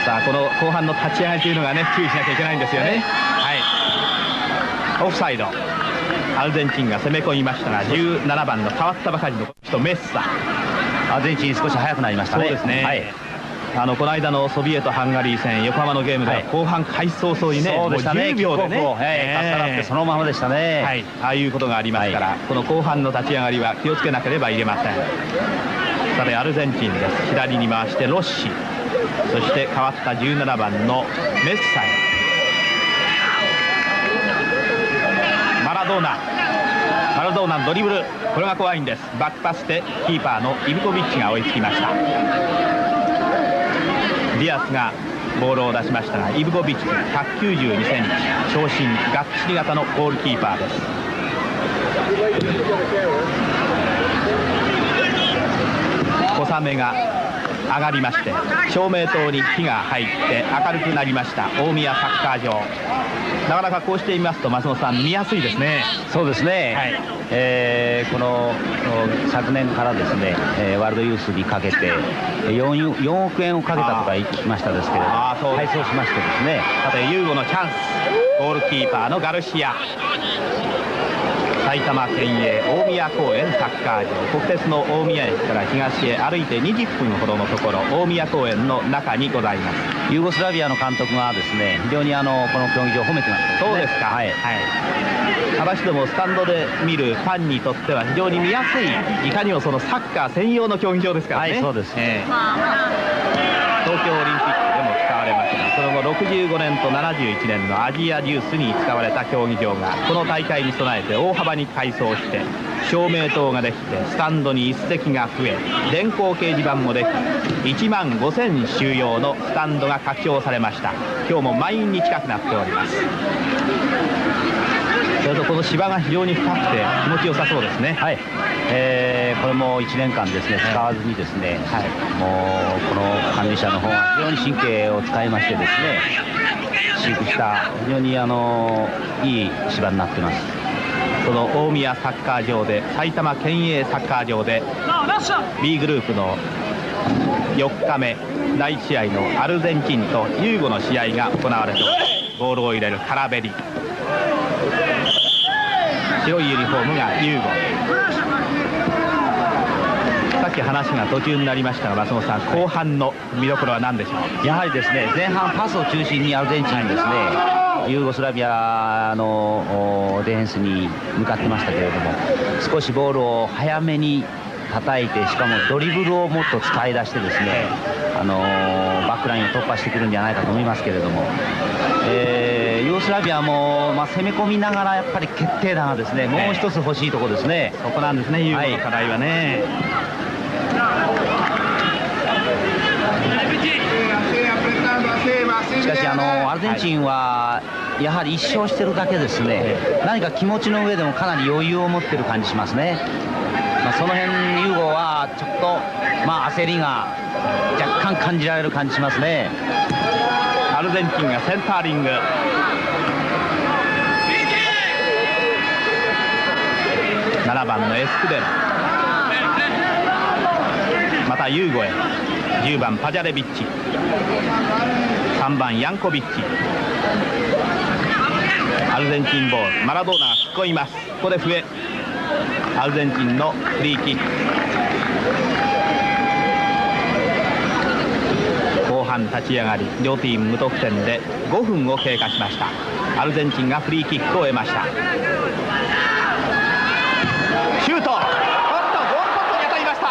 さあこの後半の立ち上がりというのがね、注意しなきゃいけないんですよね。はい、オフサイド、アルゼンチンが攻め込みましたが、17番の変わったばかりの人メッサ、アルゼンチン少し早くなりましたね。そうですね。はい、この間のソビエトハンガリー戦、横浜のゲームでは後半開始早々にね、もう10秒でね、かっさらってそのままでしたね。はい、ああいうことがありますから、この後半の立ち上がりは気をつけなければいけません。さてアルゼンチンです。左に回してロッシ、そして変わった17番のメッサイ、マラドーナのドリブル、これが怖いんです。バックパスでキーパーのイブコビッチが追いつきました。ディアスがボールを出しましたが、イブコビッチ192センチ、長身がっちり型のゴールキーパーです。小雨が上がりまして、照明灯に火が入って明るくなりました大宮サッカー場。なかなかこうしてみますと松本さん、見やすいですね。そうですね。はい、この昨年からですね、ワールドユースにかけて4億円をかけたとか聞きましたですけれど、配送しましてですね。さてユーゴのチャンス、ゴールキーパーのガルシア、埼玉県営大宮公園サッカー場、国鉄の大宮駅から東へ歩いて20分ほどのところ、大宮公園の中にございます。ユーゴスラビアの監督がですね、非常にこの競技場を褒めてました、ね。そうですか。はい、はい、話でもスタンドで見るファンにとっては非常に見やすい、いかにもそのサッカー専用の競技場ですからね。はい、そうです。東京オリンピックでも使われましたが、その後65年と71年のアジアデュースに使われた競技場がこの大会に備えて大幅に改装して、照明灯ができてスタンドに1席が増え、電光掲示板もでき、1万5000収容のスタンドが拡張されました。今日も満員に近くなっております。それとこの芝が非常に深くて気持ちよさそうですね。はい、これも1年間ですね、使わずにですね、はい、もうこの管理者の方が非常に神経を使いましてですね、飼育した非常にいい芝になっています。その大宮サッカー場で、埼玉県営サッカー場で B グループの4日目第1試合のアルゼンチンとユーゴの試合が行われており、ゴールを入れるカラベリ、白いユニフォームがユーゴ。さっき話が途中になりましたが松本さん、後半の見どころは何でしょう。やはりですね、前半パスを中心にアルゼンチンですね、ユーゴスラビアのディフェンスに向かってましたけれども、少しボールを早めに叩いて、しかもドリブルをもっと使い出してですね、バックラインを突破してくるんじゃないかと思いますけれども、ユーゴスラビアも、攻め込みながらやっぱり決定打がですね、もう一つ欲しいところですね。そこなんですね、ユーゴの課題はね。しかしアルゼンチンはやはり1勝してるだけですね、何か気持ちの上でもかなり余裕を持ってる感じしますね。その辺ユーゴはちょっと焦りが若干感じられる感じしますね。アルゼンチンがセンターリング。7番のエスクデロ、またユーゴへ。10番パジャレビッチ、3番ヤンコビッチ。アルゼンチンボール、マラドーナが突っ込みます。ここで笛。アルゼンチンのフリーキック。後半立ち上がり、両チーム無得点で5分を経過しました。アルゼンチンがフリーキックを得ました。シュート、ゴールポストに当たりました。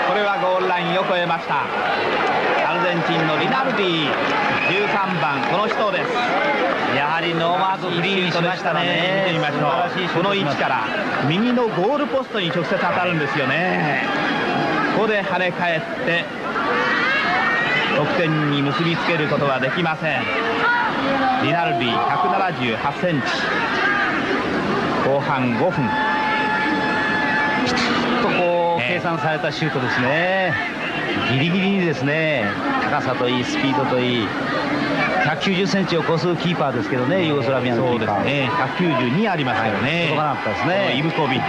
これはゴールラインを越えました。アルゼンチンのリナルディ、13番、この人です。やはりノーマークフリーにしましたね。見てみましょう。この位置から右のゴールポストに直接当たるんですよね。ここで跳ね返って得点に結びつけることはできません。リナルディ178センチ。後半5分、きちっと計算されたシュートですね。ギリギリにですね、高さといいスピードといい、190センチを超すキーパーですけどね、ユーゴスラビアのキーパー。そうですね、192ありますよね。届かなかったですね。イブコビッチ。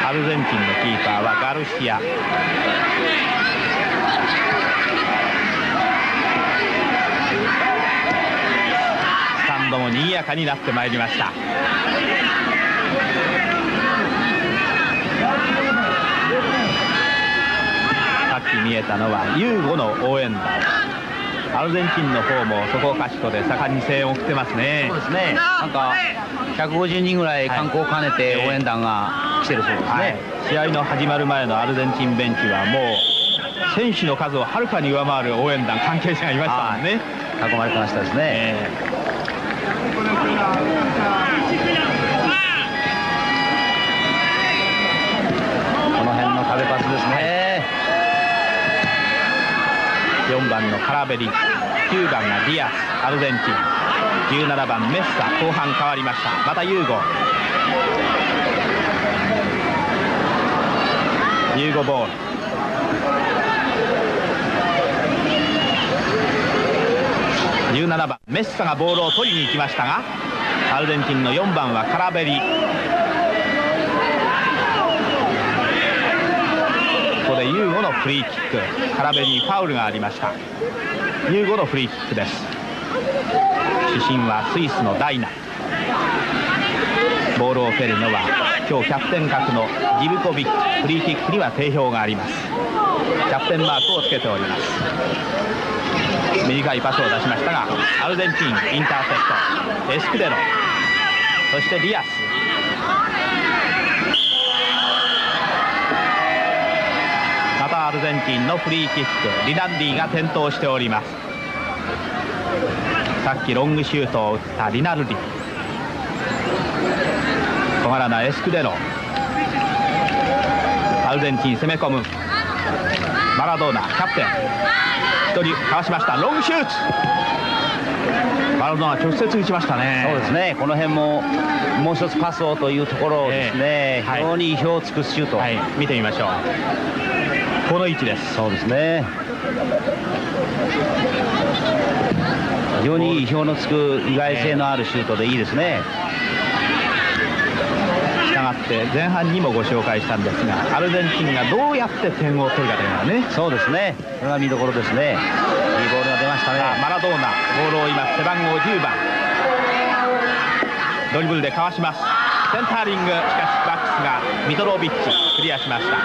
アルゼンチンのキーパーはガルシア。スタンドも賑やかになってまいりました。さっき見えたのはユーゴの応援団。アルゼンチンの方もそこかしこで盛んに声援を送ってますね。そうですね。なんか150人ぐらい観光を兼ねて応援団が来てるそうですね。試合の始まる前のアルゼンチンベンチはもう選手の数をはるかに上回る応援団関係者がいましたもんね。囲まれてましたですね。この辺の壁パスですね。4番のカラベリ、9番がディアス、アルゼンチン。17番メッサ、後半変わりました。またユーゴボール。17番メッサがボールを取りに行きましたが、アルゼンチンの4番はカラベリ。ここでユーゴのフリーキック。カラベリにファウルがありました。ユーゴのフリーキックです。主審はスイスのダイナ。ボールを蹴るのは今日キャプテン格のジブコビッチ。フリーキックには定評があります。キャプテンマークをつけております。短いパスを出しましたが、アルゼンチンインターセプト。エスクデロ、そしてディアス。またアルゼンチンのフリーキック。リナンディが転倒しております。さっきロングシュートを打ったリナルディ。小柄なエスクデロ。アルゼンチン攻め込む。マラドーナキャプテン、1人かわしました。ロングシュート。マラドーナ直接打ちましたね。そうですね。この辺ももう一つパスをというところをですね、非常に意表を尽くすシュート、見てみましょう。この位置です。そうですね。非常に意表のつく意外性のあるシュートでいいですね。したがって前半にもご紹介したんですが、アルゼンチンがどうやって点を取るかというのはね。そうですね。それが見どころですね。いいボールが出ましたね。マラドーナボールを追います。背番号10番ドリブルでかわします。センターリング。しかしバックスがミトロビッチクリアしました。しか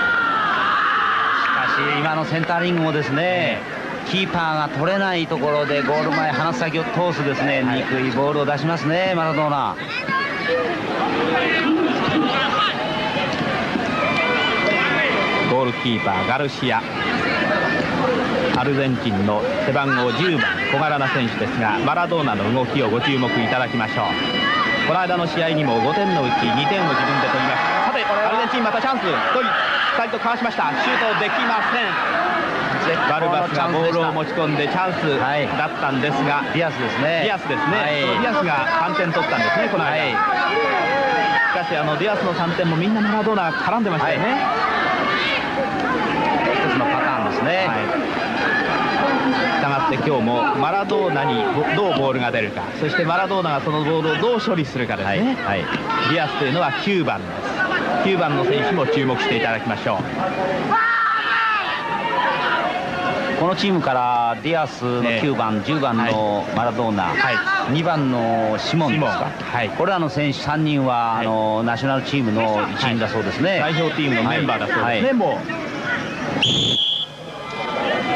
し今のセンターリングもですね、キーパーが取れないところでゴール前鼻先を通すですね、憎いボールを出しますね、マラドーナ。ゴールキーパーガルシア、アルゼンチンの背番号10番小柄な選手ですが、マラドーナの動きをご注目いただきましょう。この間の試合にも5点のうち2点を自分で取りました。さてアルゼンチンまたチャンス、1人とかわしました。シュートできません。バルバスがボールを持ち込んでチャンスだったんですが、ディアスですね。ディアスですね、そのディアスが3点取ったんですね、この間。しかしディアスの3点もみんなマラドーナ絡んでましたよね。一つのパターンですね。したがって今日もマラドーナにどうボールが出るか、そしてマラドーナがそのボールをどう処理するかですね。ディアスというのは9番です。9番の選手も注目していただきましょう。このチームからディアスの9番、10番のマラドーナ、2番のシモンですか、これらの選手3人はナショナルチームの一員だそうですね。代表チームのメンバーだそうですね。も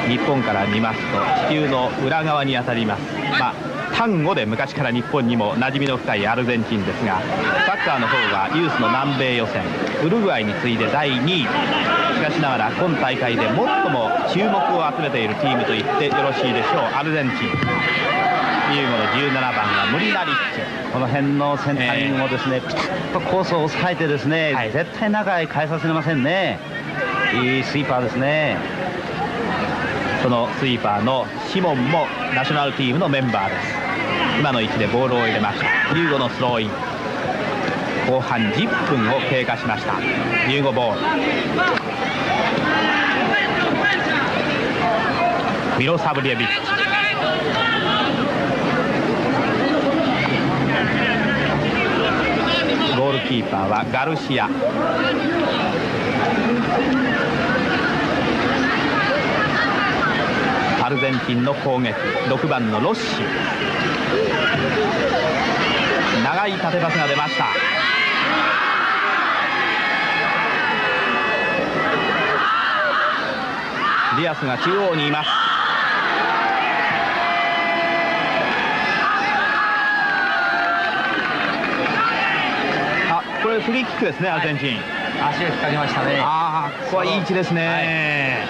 う日本から見ますと地球の裏側にあたります、タンゴで昔から日本にも馴染みの深いアルゼンチンですが、サッカーの方がユースの南米予選ウルグアイに次いで第2位。しかしながら今大会で最も注目を集めているチームと言ってよろしいでしょう、アルゼンチン。ユーゴの17番がムリナリッチ。この辺のセンタリングをですね、ピタッとコースを抑えてですね、絶対中へ返させませんね。いいスイーパーですね。そのスイーパーのシモンもナショナルチームのメンバーです。今の位置でボールを入れました。ユーゴのスローイン。後半10分を経過しました。ユーゴボール。ミロサブリエビッチ。ゴールキーパーはガルシア。アルゼンチンの攻撃、6番のロッシ。長い縦パスが出ました。ディアスが中央にいます。これフリーキックですね、アルゼンチン。足を引っ掛けましたね。ここはいい位置ですね。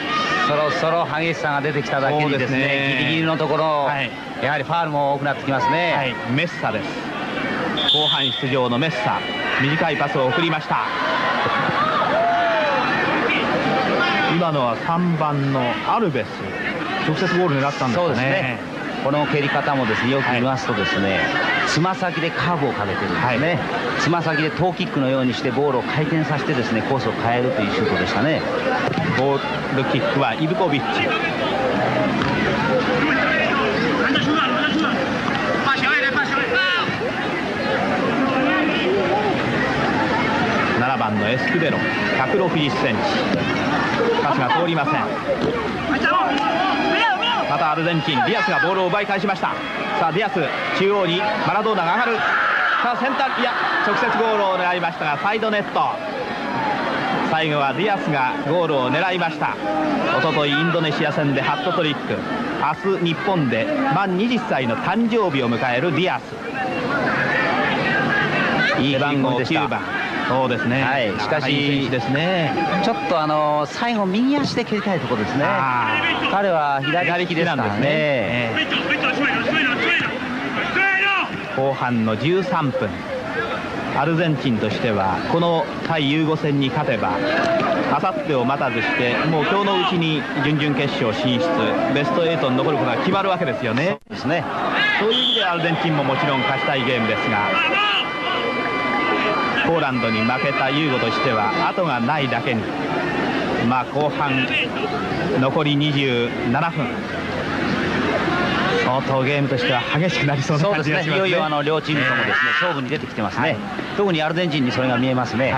そろそろ激しさが出てきただけにですね、ギリギリのところ、やはりファウルも多くなってきますね。メッサです。後半出場のメッサ、短いパスを送りました。今のは3番のアルベス、直接ゴール狙ったんですかね。そうですね。この蹴り方もですね、よく見ますとですね、つま先でカーブをかけてるんですね。つま先でトーキックのようにしてボールを回転させてですね、コースを変えるというシュートでしたね。ボールキックはイブコビッチ。7番のエスクデロ、160センチ。パスが通りません。またアルゼンチン、ディアスがボールを奪い返しました。さあディアス、中央にマラドーナが上がる。さあセンター、いや直接ゴールを狙いましたがサイドネット。最後はディアスがゴールを狙いました。おとといインドネシア戦でハットトリック。明日日本で満20歳の誕生日を迎えるディアス。背番号9番。そうですね。しかしですね、ちょっと最後右足で蹴りたいところですね。彼は左利きですからね。後半の13分、アルゼンチンとしてはこの対ユーゴ戦に勝てばあさってを待たずしてもう今日のうちに準々決勝進出、ベスト8に残ることが決まるわけですよね。そうですね。そういう意味でアルゼンチンももちろん勝ちたいゲームですが、ポーランドに負けたユーゴとしては後がないだけに、後半残り27分、相当ゲームとしては激しくなりそうな感じがしますね。いよいよ両チームともですね、勝負に出てきてますね。特にアルゼンチンにそれが見えますね。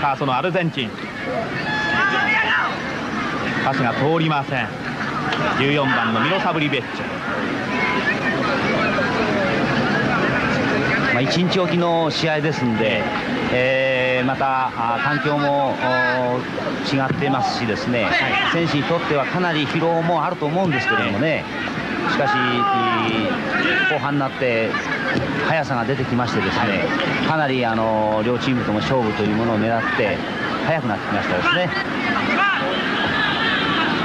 さあそのアルゼンチン、パスが通りません。14番のミロサブリベッチ。1日おきの試合ですんで、また環境も違ってますしですね、選手にとってはかなり疲労もあると思うんですけれどもね、しかし後半になって速さが出てきましてですね、かなり両チームとも勝負というものを狙って速くなってきましたですね。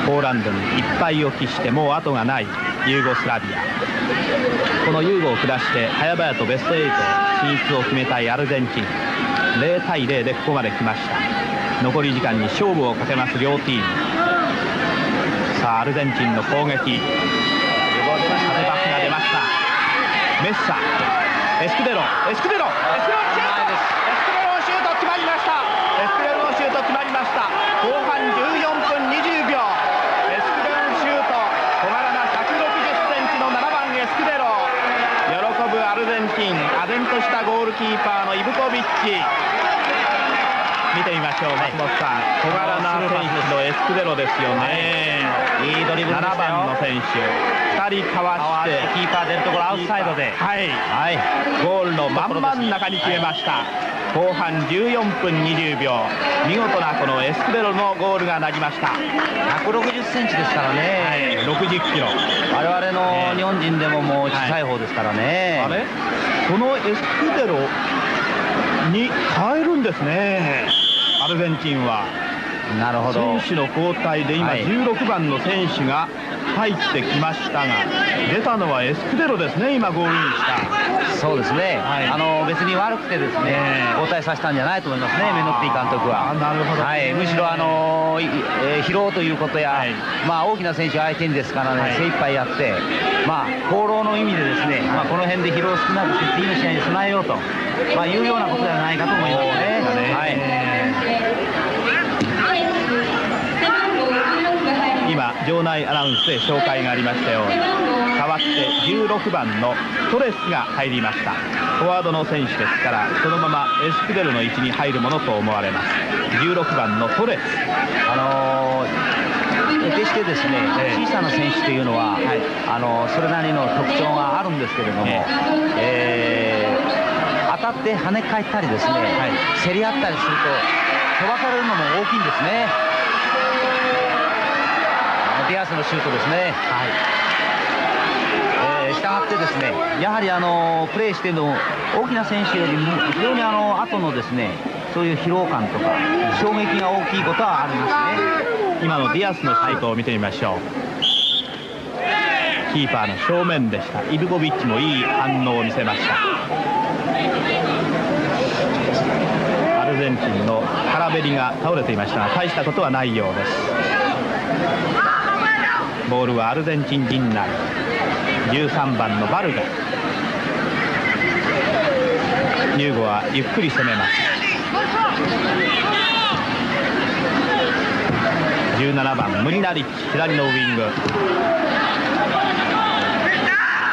ポーランドにいっぱいを期してもう後がないユーゴスラビア。このユーゴを下して早々とベスト8進出を決めたいアルゼンチン、0対0でここまで来ました。残り時間に勝負をかけます両チーム。さあアルゼンチンの攻撃、縦パスが出ました。メッサ、エスクデロのシュート決まりました。エスクデロのシュート決まりました。後半14分20秒、エスクデロのシュート、小柄な160センチの7番エスクデロ、喜ぶアルゼンチン、唖然としたゴールキーパーのイブコビッチ。見てみましょう、松本さん、小柄な選手のエスクデロですよね。いいドリブルですよ。7番の選手2人かわしてキーパー出るところアウトサイドで、ゴールの真ん中に決めました。後半14分20秒、見事なこのエスクデロのゴールがなりました。160センチですからね、60キロ、我々の日本人でももう小さい方ですからね。あれ、このエスクデロに変えるんですね、アルゼンチンは。なるほど。選手の交代で今16番の選手が入ってきましたが、出たのはエスクデロですね、今ゴールインした。そうですね、別に悪くてですね、交代させたんじゃないと思いますね、メノッティ監督は。なるほど、むしろ疲労ということや、大きな選手相手にですからね、精一杯やって、功労の意味でですね、この辺で疲労を少なくして次の試合に備えようと、いうようなことではないかと思いますね。今場内アナウンスで紹介がありましたように、代わって16番のトレスが入りました。フォワードの選手ですから、そのままエスクデロの位置に入るものと思われます。16番のトレス、決してですね、小さな選手というのは、それなりの特徴があるんですけれども、当たって跳ね返ったりですね、競り合ったりすると飛ばされるのも大きいんですね。ディアスのシュートですね。したがってですね、やはりプレーしての大きな選手よりも非常に後のですね、そういう疲労感とか衝撃が大きいことはありますね。今のディアスのシュートを見てみましょう。キーパーの正面でした。イブコビッチもいい反応を見せました。アルゼンチンのカラベリが倒れていましたが、大したことはないようです。ボールはアルゼンチン陣内、13番のバルガ。ユーゴはゆっくり攻めます。17番ムリナリッチ、左のウイング。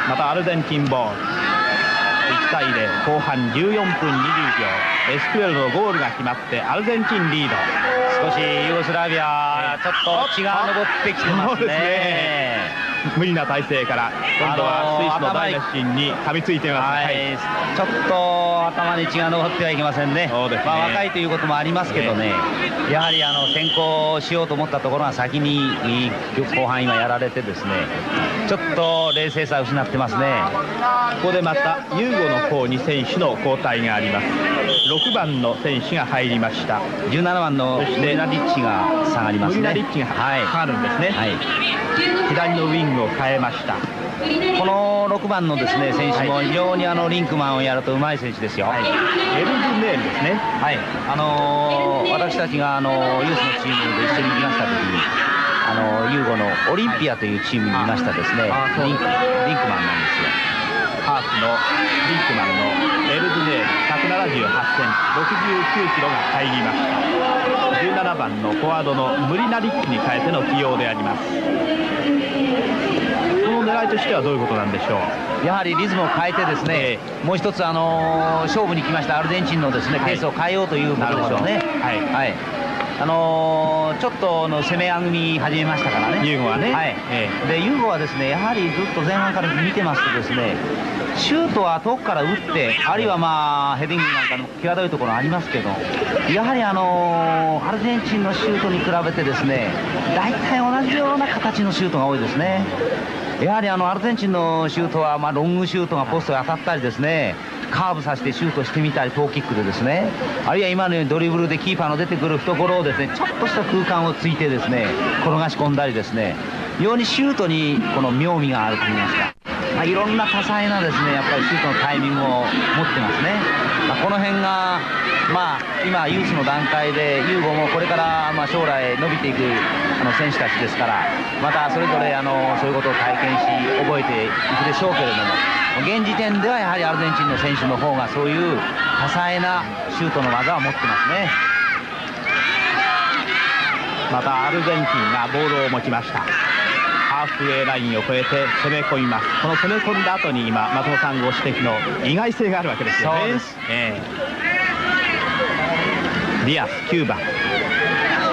またアルゼンチンボール。1対0、後半14分20秒、エスクエルのゴールが決まってアルゼンチンリード。少しユーゴスラビアちょっと血が上ってきてますね。無理な体勢から今度はスイスのダイネッシンに噛みついてます。ちょっと頭に血が上ってはいけませんね。そうですね、若いということもありますけどね、やはり先行しようと思ったところが先に後半今やられてですね、ちょっと冷静さを失ってますね。ここでまたユーゴの方に選手の交代があります。6番の選手が入りました。17番のムリナリッチが下がりますね。ムリナリッチが下がるんですね。左のウイングを変えました。この6番のですね選手も非常にリンクマンをやるとうまい選手ですよ。エルズネールですね。私たちがユースのチームで一緒に行きました時にユーゴのオリンピアというチームにいましたですね、リンクマンなんですよ。ハーフのリンクマンのエルズネール、178センチ、69キロが入りました。17番のフォワードのムリナリッチに変えての起用であります。その狙いとしてはどういうことなんでしょう。やはりリズムを変えてですね、もう一つ勝負に来ましたアルゼンチンのですねペースを変えようということでしょうね。ちょっと攻めあぐみ始めましたからね、ユーゴはね。でユーゴはですね、やはりずっと前半から見てますとですね、シュートは遠くから打って、あるいはまあヘディングなんかの際どいところありますけど、やはりアルゼンチンのシュートに比べてですね、大体同じような形のシュートが多いですね。やはりアルゼンチンのシュートは、ロングシュートがポストに当たったりですね、カーブさせてシュートしてみたり、トーキックでですね、あるいは今のようにドリブルでキーパーの出てくる懐をですね、ちょっとした空間をついてですね、転がし込んだりですね、非常にシュートにこの妙味があると言いますか、いろんな多彩なですね、やっぱりシュートのタイミングを持ってますね。この辺が今ユースの段階でユーゴもこれから将来伸びていく選手たちですから、またそれぞれそういうことを体験し覚えていくでしょうけれども、現時点ではやはりアルゼンチンの選手の方がそういう多彩なシュートの技を持ってますね。またアルゼンチンがボールを持ちました。ハーフウェイラインを越えて攻め込みます。この攻め込んだ後に今松本さんご指摘の意外性があるわけですよね。そうです、ディアス9番、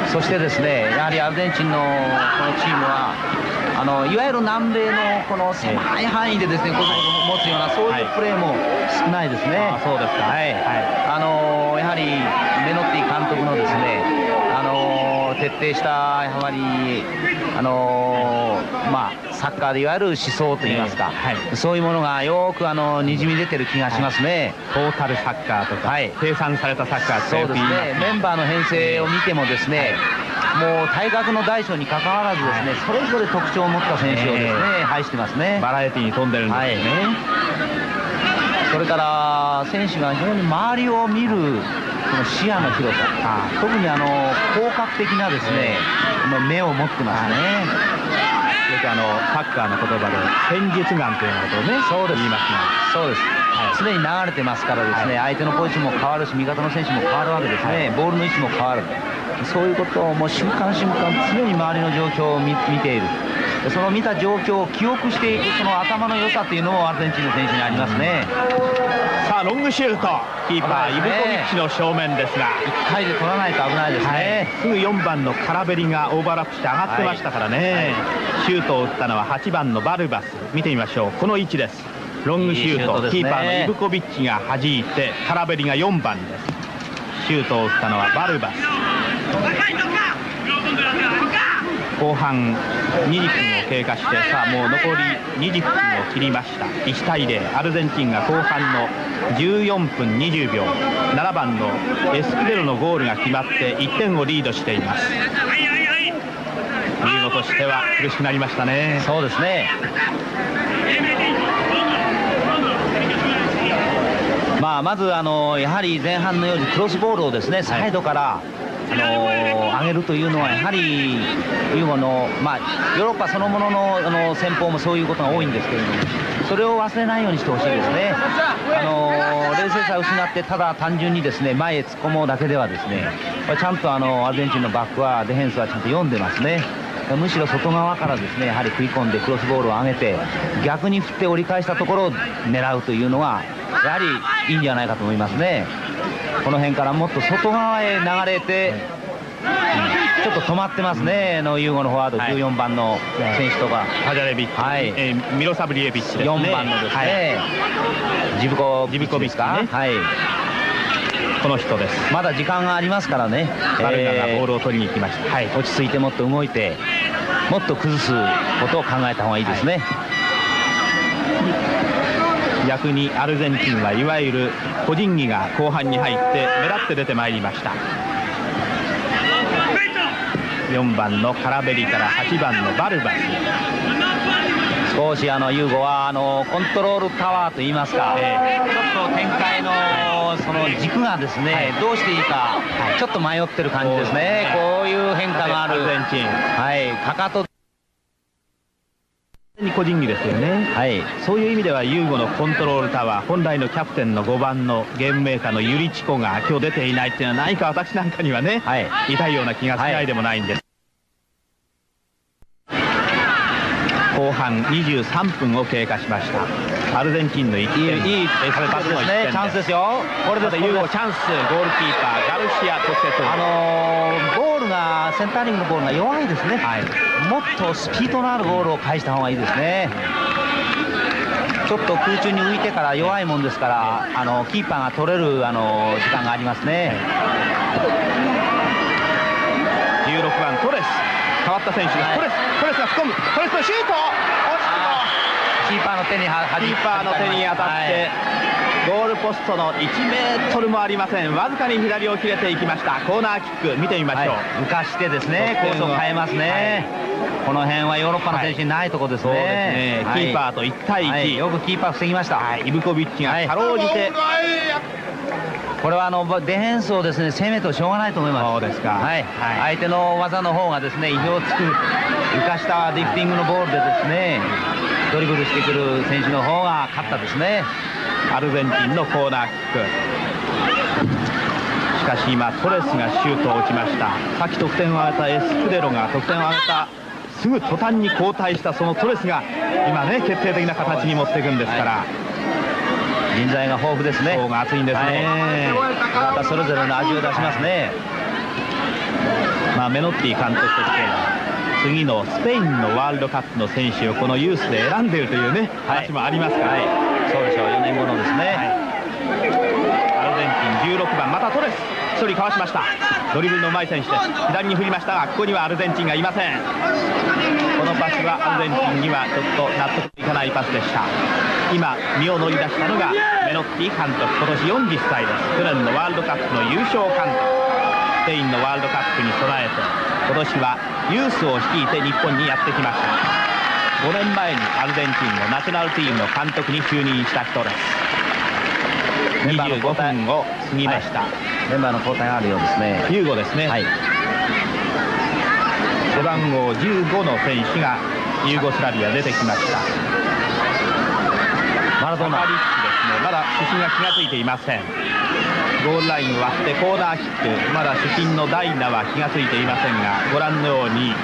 そしてですね、やはりアルゼンチンのこのチームはいわゆる南米のこの狭い範囲でですね、こういうことを持つようなそういうプレーも少ないですね。そうですか。やはりメノッティ監督のですね、徹底したやはりサッカーでいわゆる思想といいますか、そういうものがよくにじみ出てる気がしますね。トータルサッカーとか、計算されたサッカーってそうですね。メンバーの編成を見てもですね、もう体格の大小にかかわらずですね、それぞれ特徴を持った選手をですね、配してますね。バラエティに富んでるんですね。それから選手が非常に周りを見るこの視野の広さ、特に広角的なですね、目を持ってますね。よくサッカーの言葉で戦術眼というようなことをね、言いますが、そうです、常に流れてますからですね、相手のポジションも変わるし、味方の選手も変わるわけですね。ボールの位置も変わる、そういうことをもう瞬間瞬間常に周りの状況を見ている。その見た状況を記憶していく、その頭の良さというのもアルゼンチンの選手にありますね。さあロングシュート、キーパーイブコビッチの正面ですが、1回で取らないと危ないですね。すぐ4番のカラベリがオーバーラップして上がってましたからね。シュートを打ったのは8番のバルバス。見てみましょう、この位置です。ロングシュート、キーパーのイブコビッチが弾いて、カラベリが4番です。シュートを打ったのはバルバス。後半20分を経過して、さあもう残り20分を切りました。1対0、アルゼンチンが後半の14分20秒、7番のエスクデロのゴールが決まって1点をリードしています。リードとしては苦しくなりましたね。そうですね。まずやはり前半のようにクロスボールをですね、サイドから上げるというのはやはりユーゴのヨーロッパそのものの戦法もそういうことが多いんですけれども、それを忘れないようにしてほしいですね。冷静さを失ってただ単純にですね前へ突っ込もうだけではですね、ちゃんとアルゼンチンのバックはディフェンスはちゃんと読んでますね。むしろ外側からですねやはり食い込んでクロスボールを上げて逆に振って折り返したところを狙うというのがやはりいいんじゃないかと思いますね。この辺からもっと外側へ流れて、ちょっと止まってますね、ユーゴのフォワード、14番の選手とか、パジャレビッチ、ミロサブリエビッチですね、4番のですね、ジブコビッチか、この人です。まだ時間がありますからね、バルガがボールを取りに行きました。落ち着いてもっと動いて、もっと崩すことを考えた方がいいですね。逆にアルゼンチンはいわゆる個人技が後半に入って目立って出てまいりました。4番のカラベリから8番のバルバス。少しユーゴはコントロールタワーといいますか、ちょっと展開のその軸がですね、どうしていいかちょっと迷ってる感じですね。こういう変化があるアルゼンチン、かかと個人技ですよね。そういう意味ではユーゴのコントロールタワー、本来のキャプテンの5番のゲームメーカーのユリチコが今日出ていないっていうのは何か私なんかにはね、痛いような気がしないでもないんです。後半23分を経過しました。アルゼンチンの1点、いいパスですね。チャンスですよ。これでユーゴチャンス、ゴールキーパーガルシアとしてボールがセンタリングのボールが弱いですね。もっとスピードのあるボールを返した方がいいですね。ちょっと空中に浮いてから弱いもんですから、キーパーが取れる時間がありますね。16番トレス、変わった選手です。トレスが吹っ込む、トレスのシュート、キーパーの手にキーパーの手に当たって、ゴールポストの1メートルもありません。わずかに左を切れていきました。コーナーキック見てみましょう。浮かしてですね、コースを変えますね。この辺はヨーロッパの選手にないところですね。キーパーと1対1、よくキーパー防ぎました。イブコビッチがかろうじて、これはディフェンスをですね攻めてもしょうがないと思います。そうですか。相手の技の方がですね意表をつく浮かしたリフティングのボールでですねドリブルしてくる選手の方が勝ったですね。アルゼンチンのコーナーキック。しかし今トレスがシュートを打ちました。さっき得点を挙げたエスクデロが得点を挙げたすぐ途端に交代したそのトレスが今ね決定的な形に持っていくんですから、人材が豊富ですね。層が厚いんですね。またそれぞれの味を出しますね。メノッティ監督として次のスペインのワールドカップの選手をこのユースで選んでいるというね話もありますから、そうでしょう。4年後のですね、アルゼンチン16番またトレス1人かわしました。ドリブルのうまい選手です。左に振りましたがここにはアルゼンチンがいません。このパスはアルゼンチンにはちょっと納得いかないパスでした。今身を乗り出したのがメノッティ監督、今年40歳です。去年のワールドカップの優勝監督、スペインのワールドカップに備えて今年はユースを率いて日本にやってきました。5年前にアルゼンチンのナショナルチームの監督に就任した人です。25分を過ぎました。メンバーの交代があるようですね。ユーゴですね。背番号15の選手がユーゴスラビア出てきました。マラドーナリッチですね。まだ主審が気が付いていません。ゴールラインを割ってコーナーキック、まだ主審のダイナは気が付いていませんが、ご覧のように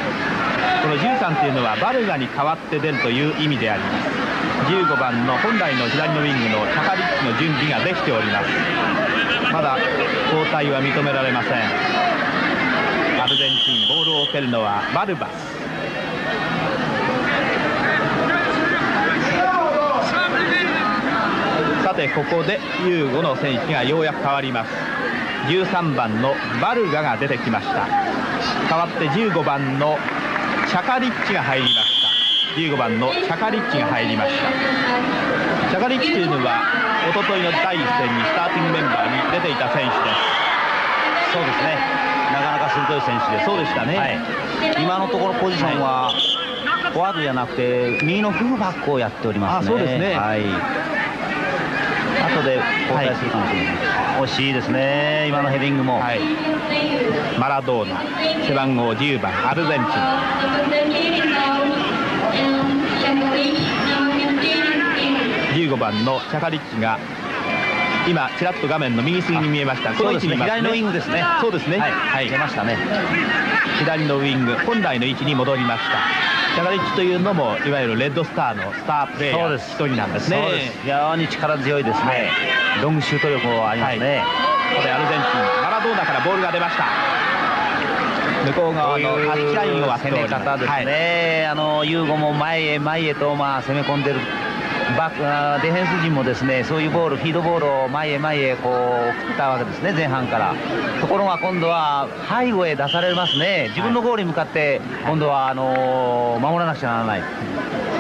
この13というのはバルガに代わって出るという意味であります。15番の本来の左のウィングのチャカリッチの準備ができております。まだ交代は認められません。アルゼンチンボールを蹴るのはバルバス。さてここでユーゴの選手がようやく変わります。13番のバルガが出てきました。代わって15番のチャカリッチが入りました。15番のチャカリッチが入りました。チャカリッチというのはおとといの第1戦にスターティングメンバーに出ていた選手です。そうですね。なかなか鋭い選手です。そうでしたね。今のところポジションはフォワードじゃなくて右のフルバックをやっておりますね。そうですね。後で交代するかもしれない。惜しいですね。今のヘディングも。マラドーナ背番号10番アルゼンチン。15番のチャカリッチが今ちらっと画面の右隅に見えました。そうですね。左のウィングですね。そうですね。出ましたね。左のウイング本来の位置に戻りました。チャカリッチというのもいわゆるレッドスターのスタープレーヤーの一人なんですね。非常に力強いですね。ロングシュート力もありますね。ここでアルゼンチンマラドーナからボールが出ました。向こう側のタッチラインを割っております。攻め方ですね。ユーゴも前へ前へと攻め込んでる。ディフェンス陣もですねそういうボールフィードボールを前へ前へこう振ったわけですね前半から。ところが今度は背後へ出されますね。自分のゴールに向かって今度は守らなくちゃならない。こ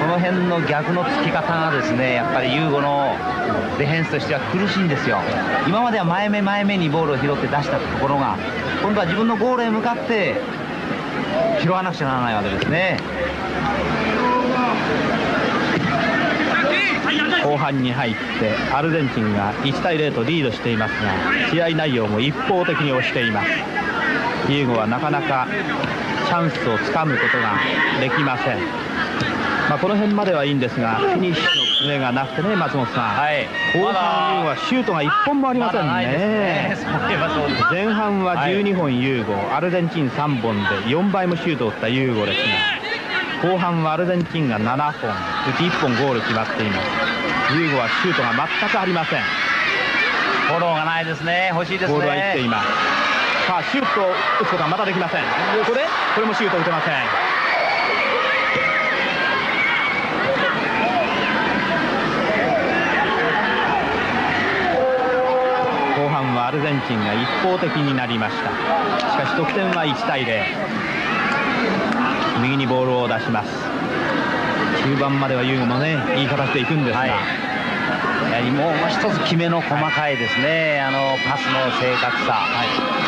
の辺の逆のつき方がですねやっぱりユーゴのディフェンスとしては苦しいんですよ。今までは前目前目にボールを拾って出したところが今度は自分のゴールへ向かって拾わなくちゃならないわけですね。後半に入ってアルゼンチンが1対0とリードしていますが試合内容も一方的に押しています。ユーゴはなかなかチャンスをつかむことができません。この辺まではいいんですがフィニッシュのプレーがなくてね松本さん、後半ユーゴはシュートが1本もありませんね。前半は12本ユーゴアルゼンチン3本で4倍もシュートを打ったユーゴですが後半はアルゼンチンが7本うち1本ゴール決まっています。ユーゴはシュートが全くありません。フォローがないですね。欲しいですね。ボールは行っています。さあシュートを打つことはまたできません。これもシュートを打てません。ルゼンチンが一方的になりました。しかし得点は1対0。右にボールを出します。中盤まではユーゴもねいい形でいくんですが、やはりもう一つ決めの細かいですね、パスの正確さ、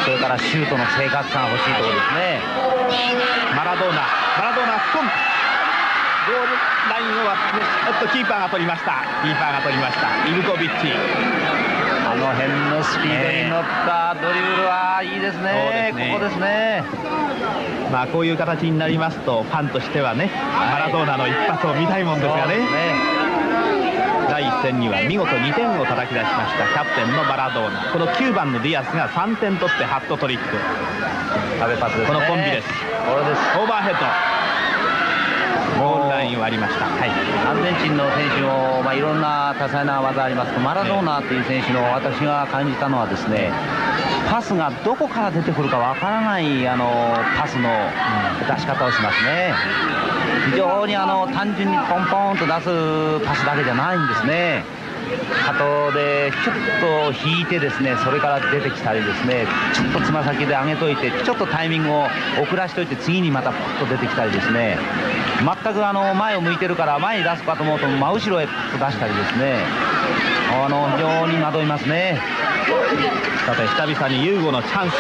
それからシュートの正確さが欲しいところですね。マラドーナ吹っ込む、ゴールラインを割ってキーパーが取りました。イブコビッチ、あの辺のスピードに乗ったドリブルはいいですね。ここですね。まあこういう形になりますとファンとしてはね、マラドーナの一発を見たいもんですがね。第1戦には見事2点を叩き出しましたキャプテンのマラドーナ。この9番のディアスが3点取ってハットトリック。壁パスですね。このコンビです。これです。オーバーヘッド、ゴールラインを割りました。アルゼンチンの選手も、いろんな多彩な技ありますと、マラドーナという選手の私が感じたのはですね、パスがどこから出てくるかわからないパスの出し方をしますね。非常に単純にポンポンと出すパスだけじゃないんですね。後でちょっと引いてですね、それから出てきたりですね、ちょっとつま先で上げといてちょっとタイミングを遅らしといて次にまたポッと出てきたりですね、全く前を向いてるから前に出すかと思うと真後ろへポッと出したりですね、非常に惑いますね。さて久々にユーゴのチャンス、し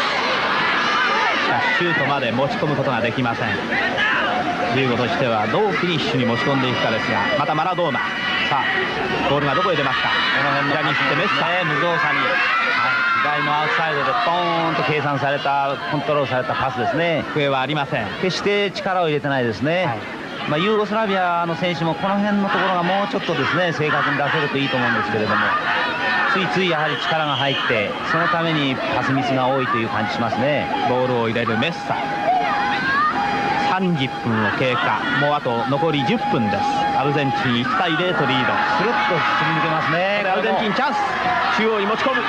かしシュートまで持ち込むことができません。ユーゴとしてはどうフィニッシュに持ち込んでいくかですが、またマラドーナ、さあボールがどこへ出ますか。この辺の左に振ってメッサ、無造作に、左のアウトサイドでポーンと計算されたコントロールされたパスですね。笛はありません。決して力を入れてないですね。ユーゴスラビアの選手もこの辺のところがもうちょっとですね正確に出せるといいと思うんですけれども、ついついやはり力が入ってそのためにパスミスが多いという感じしますね。ボールを入れるメッサ、30分を経過、もうあと残り10分です。アルゼンチン1対0とリード。スルッとすり抜けますね。アルゼンチンチャンス、中央に持ち込む、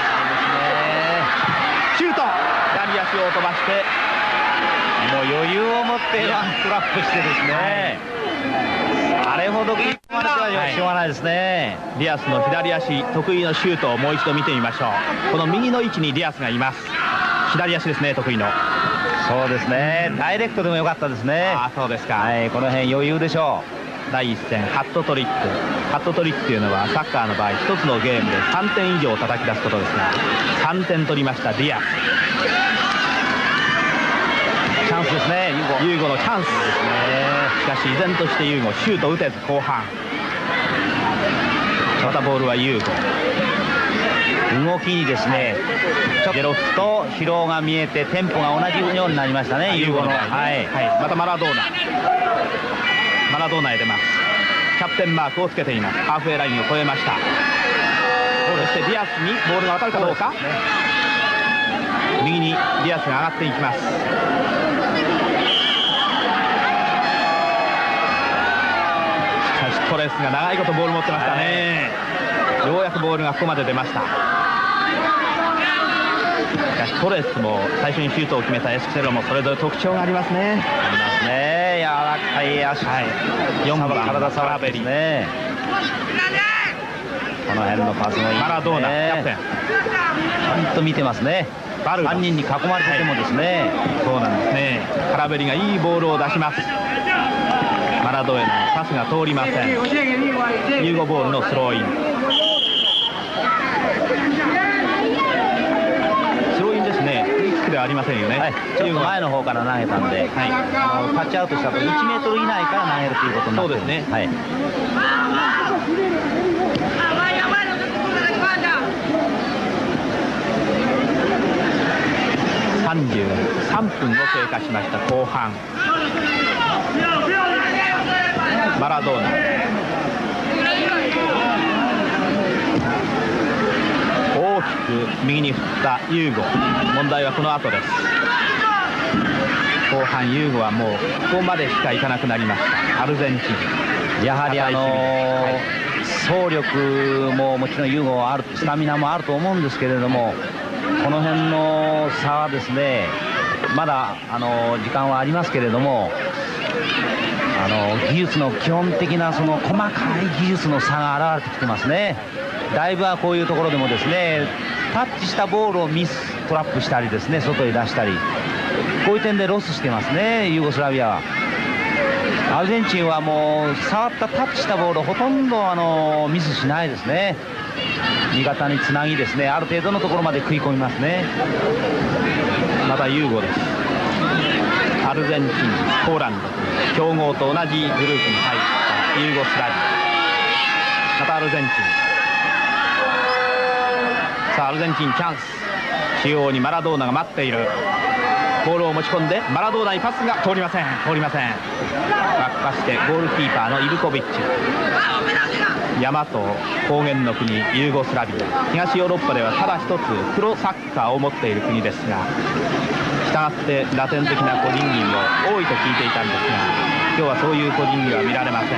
シュート、左足を飛ばしてもう余裕を持ってワントラップしてですね、あれほど食い込まれてはしょうがないですね。ディアスの左足得意のシュートをもう一度見てみましょう。この右の位置にディアスがいます。左足ですね、得意の。そうですね、ダイレクトでも良かったですね。そうですか。この辺余裕でしょう。第1戦ハットトリック、ハットトリックというのはサッカーの場合1つのゲームで3点以上叩き出すことですが、3点取りましたディアス。チャンスですね、ユーゴのチャンスですね。しかし依然としてユーゴシュート打てず後半、またボールはユーゴ。動きにですねちょっと疲労が見えてテンポが同じようになりましたね、ユーゴの。またマラドーナへ出ます。キャプテンマークをつけています。ハーフウェイラインを越えました。そしてディアスにボールが渡るかどうか。右にディアスが上がっていきます。トレスが長いことボール持ってましたね。ようやくボールがここまで出ました。しかしトレスも最初にシュートを決めたエスクセロもそれぞれ特徴がありますね。柔らかい足、4番体サラベリね。この辺のパスもいいですね。マラドーナキャプテンちゃんと見てますね。3人に囲まれててもですね、そうなんですね。カラベリがいいボールを出します。マラドーナのパスが通りません。ユーゴボールのスローイン。スローインですね。フリーキックではありませんよね。ちょっと前の方から投げたんで、タッチアウトしたと1メートル以内から投げるということになってるんですね。33分を経過しました後半。マラドーナ、大きく右に振ったユーゴ。問題はこの後です。後半ユーゴはもうここまでしかいかなくなりました。アルゼンチンやはり走力ももちろんユーゴはある、スタミナもあると思うんですけれども、この辺の差はですね、まだ時間はありますけれども、技術の基本的なその細かい技術の差が現れてきてますね。だいぶはこういうところでもですね、タッチしたボールをミストラップしたりですね、外へ出したり、こういう点でロスしてますね、ユーゴスラビアは。アルゼンチンはもう触ったタッチしたボールをほとんどミスしないですね。味方につなぎですね、ある程度のところまで食い込みますね。またユーゴです。アルゼンチン、ポーランド、強豪と同じグループに入ったユーゴスラビア。またアルゼンチン。さあアルゼンチンチャンス。中央にマラドーナが待っている。ボールを持ち込んでマラドーナにパスが通りません。バックパしてゴールキーパーのイブコビッチ。山と高原の国ユーゴスラビア、東ヨーロッパではただ一つプロサッカーを持っている国ですが、したがってラテン的な個人技も多いと聞いていたんですが、今日はそういう個人技は見られません。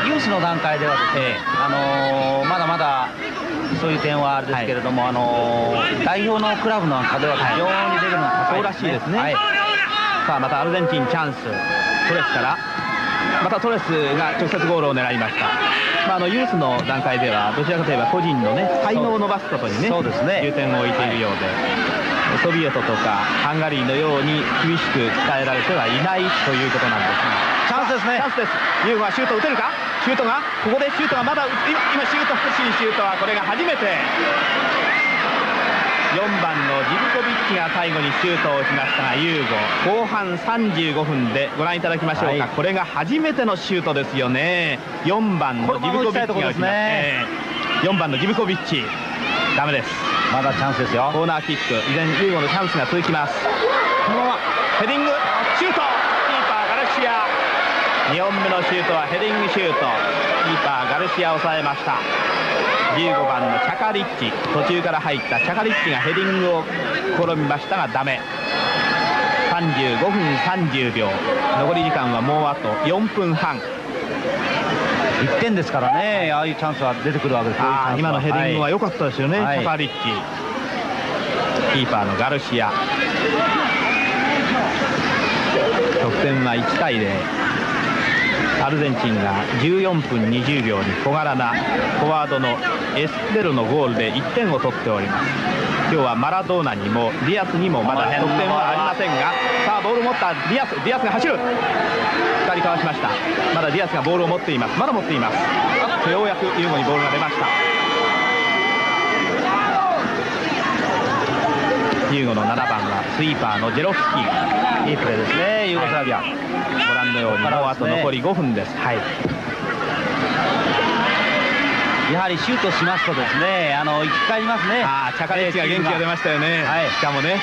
ユースの段階ではですね、まだまだそういう点はあれですけれども、代表のクラブなんかでは非常にレベルが高いですね。そうらしいですね。さあまたアルゼンチンチャンス。トレスからまたトレスが直接ゴールを狙いました。ユースの段階ではどちらかといえば個人のね才能を伸ばすことにね重点を置いているようで、ソビエトとかハンガリーのように厳しく鍛えられてはいないということなんですが、チャンスですね。チャンスです。ユーゴはシュートを打てるか。シュートがここでシュートがまだ今シュート欲しいシュートはこれが初めて。4番のジブコビッチが最後にシュートを打ちましたが、ユーゴ後半35分でご覧いただきましょうか。これが初めてのシュートですよね。4番のジブコビッチが打ちますね。4番のジブコビッチダメです。まだチャンスですよ。コーナーキック、依然ユーゴのチャンスが続きます。このままヘディングシュート、キーパーガルシア。2本目のシュートはヘディングシュート、キーパーガルシアを抑えました。15番のチャカリッチ、途中から入ったチャカリッチがヘディングを試みましたがダメ。35分30秒、残り時間はもうあと4分半。1点ですからね、ああいうチャンスは出てくるわけです。今のヘディングは良かったですよね。チャカリッチ、キーパーのガルシア。得点は1対0。アルゼンチンが14分20秒に小柄なフォワードのエステルのゴールで1点を取っております。今日はマラドーナにもディアスにもまだ得点はありませんが、さあボールを持ったディアスが走る。2人かわしました。まだディアスがボールを持っています。まだ持っています。ようやくユーゴにボールが出ました。ユーゴの7番はスイーパーのジェロフスキー。いいプレーですね、ユーゴスラビア。ご覧のようにもうあと残り5分です。やはりシュートしますとですね、生き返りますね。チャカリッチが元気が出ましたよね。しかもね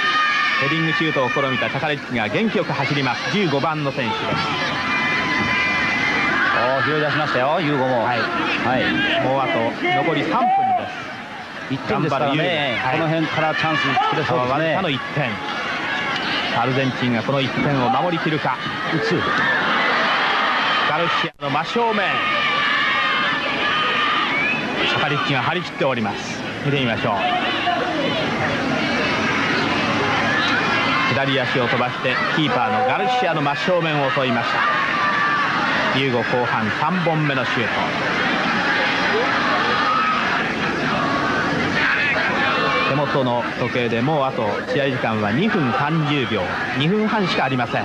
ヘディングシュートを試みたチャカリッチが元気よく走ります。15番の選手です。拾い出しましたよ、ユーゴも。もうあと残り3分です。1点ですからね、この辺からチャンス作れそうですね。の1点。アルゼンチンがこの1点を守りきるか。打つガルシアの真正面。チャカリッチが張り切っております。見てみましょう。左足を飛ばしてキーパーのガルシアの真正面を襲いました。ユーゴ後半3本目のシュート。手元の時計でもうあと試合時間は2分30秒、2分半しかありません。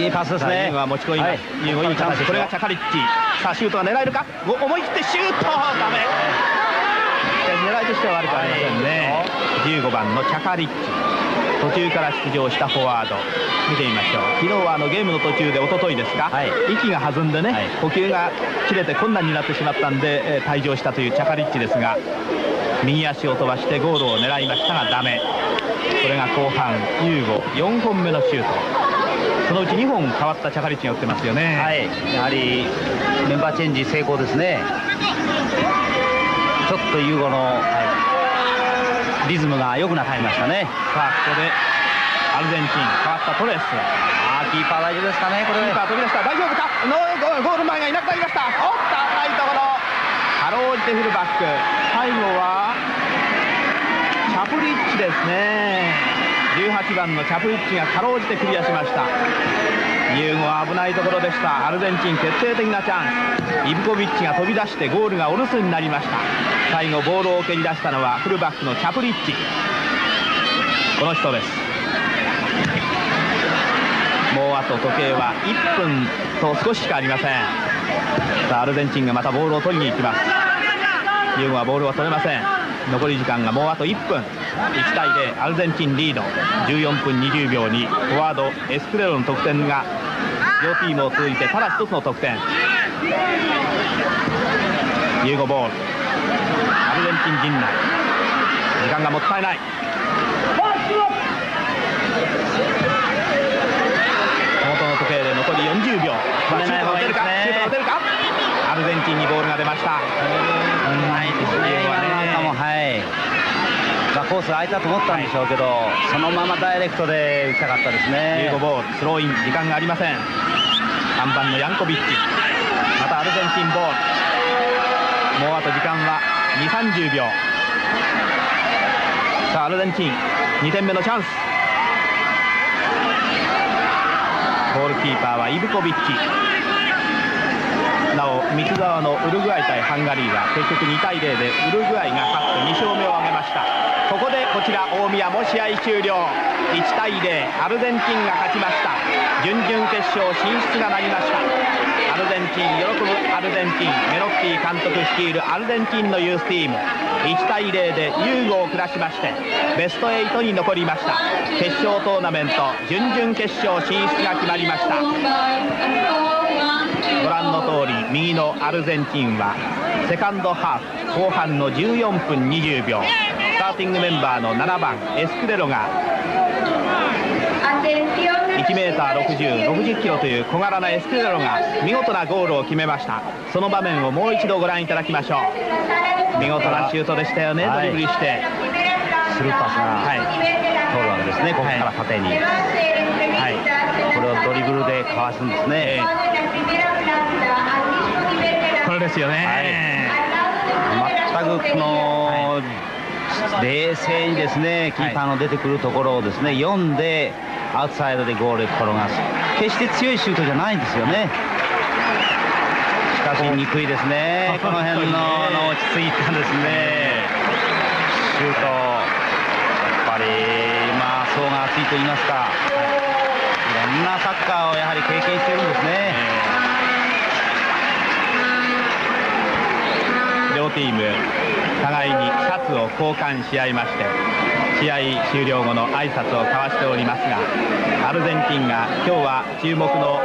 いいパスですね。ユーゴは持ち込みます。ユーゴいいチャンス。これがチャカリッチ。さあシュートが狙えるか。思い切ってシュート、ダメ。狙いとしては悪くありませんね。15番のチャカリッチ、途中から出場したフォワード。見てみましょう。昨日はゲームの途中で一昨日ですか、息が弾んでね、呼吸が切れて困難になってしまったんで、退場したというチャカリッチですが、右足を飛ばしてゴールを狙いましたがダメ。これが後半ユーゴ4本目のシュート。そのうち2本変わったチャカリッチが打ってますよね。やはりメンバーチェンジ成功ですね。ちょっとユーゴの、リズムが良くなってきましたね。さあここでアルゼンチン変わったトレス。キーパー大丈夫ですかね。これキーパー飛び出した。大丈夫か。ゴール前がいなくなりました。おっと浅いところ、かろうじてフルバック。最後はャプリッチですね。18番のチャプリッチがかろうじてクリアしました。ユーゴは危ないところでした。アルゼンチン決定的なチャンス。イブコビッチが飛び出してゴールがお留守になりました。最後ボールを蹴り出したのはフルバックのチャプリッチ、この人です。もうあと時計は1分と少ししかありません。さあアルゼンチンがまたボールを取りに行きます。ユーゴはボールを取れません。残り時間がもうあと1分。1対0、アルゼンチンリード。14分20秒にフォワードエスクレロの得点が両チームを通じてただ一つの得点。ユーゴボール、アルゼンチン陣内、時間がもったいない。手元の時計で残り40秒。シュートが出るか、シュートが出るか。アルゼンチンにボールが出ました。ないですね、今なんかも、はい、コース空いたと思ったんでしょうけど、そのままダイレクトで打ちたかったですね。15ボール、スローイン、時間がありません。3番のヤンコビッチ、またアルゼンチンボール。もうあと時間は2、30秒。さあアルゼンチン2点目のチャンス。ゴールキーパーはイブコビッチ。なお三沢のウルグアイ対ハンガリーは結局2対0でウルグアイが勝って2勝目を挙げました。ここでこちら大宮も試合終了。1対0、アルゼンチンが勝ちました。準々決勝進出がなりました。アルゼンチン喜ぶアルゼンチン、メロッティ監督率いるアルゼンチンのユースチーム、1対0でユーゴを下しましてベスト8に残りました。決勝トーナメント準々決勝進出が決まりました。ご覧の通り右のアルゼンチンはセカンドハーフ後半の14分20秒、スターティングメンバーの7番エスクレロが 1m60、60キロという小柄なエスクレロが見事なゴールを決めました。その場面をもう一度ご覧いただきましょう。見事なシュートでしたよね、ドリブルして、スルーパスが、はい、通るわけですね、ここから縦に、はい、これをドリブルでかわすんですね、これですよね、はい、全くこの、冷静にですねキーパーの出てくるところをですね読んでアウトサイドでゴールへ転がす。決して強いシュートじゃないんですよね。しかしにくいですね、この辺の落ち着いたですねシュート、やっぱりまあ層が厚いと言いますか、いろんなサッカーをやはり経験してるんですね。両チーム互いにシャツを交換し合いまして試合終了後の挨拶を交わしておりますが、アルゼンチンが今日は注目の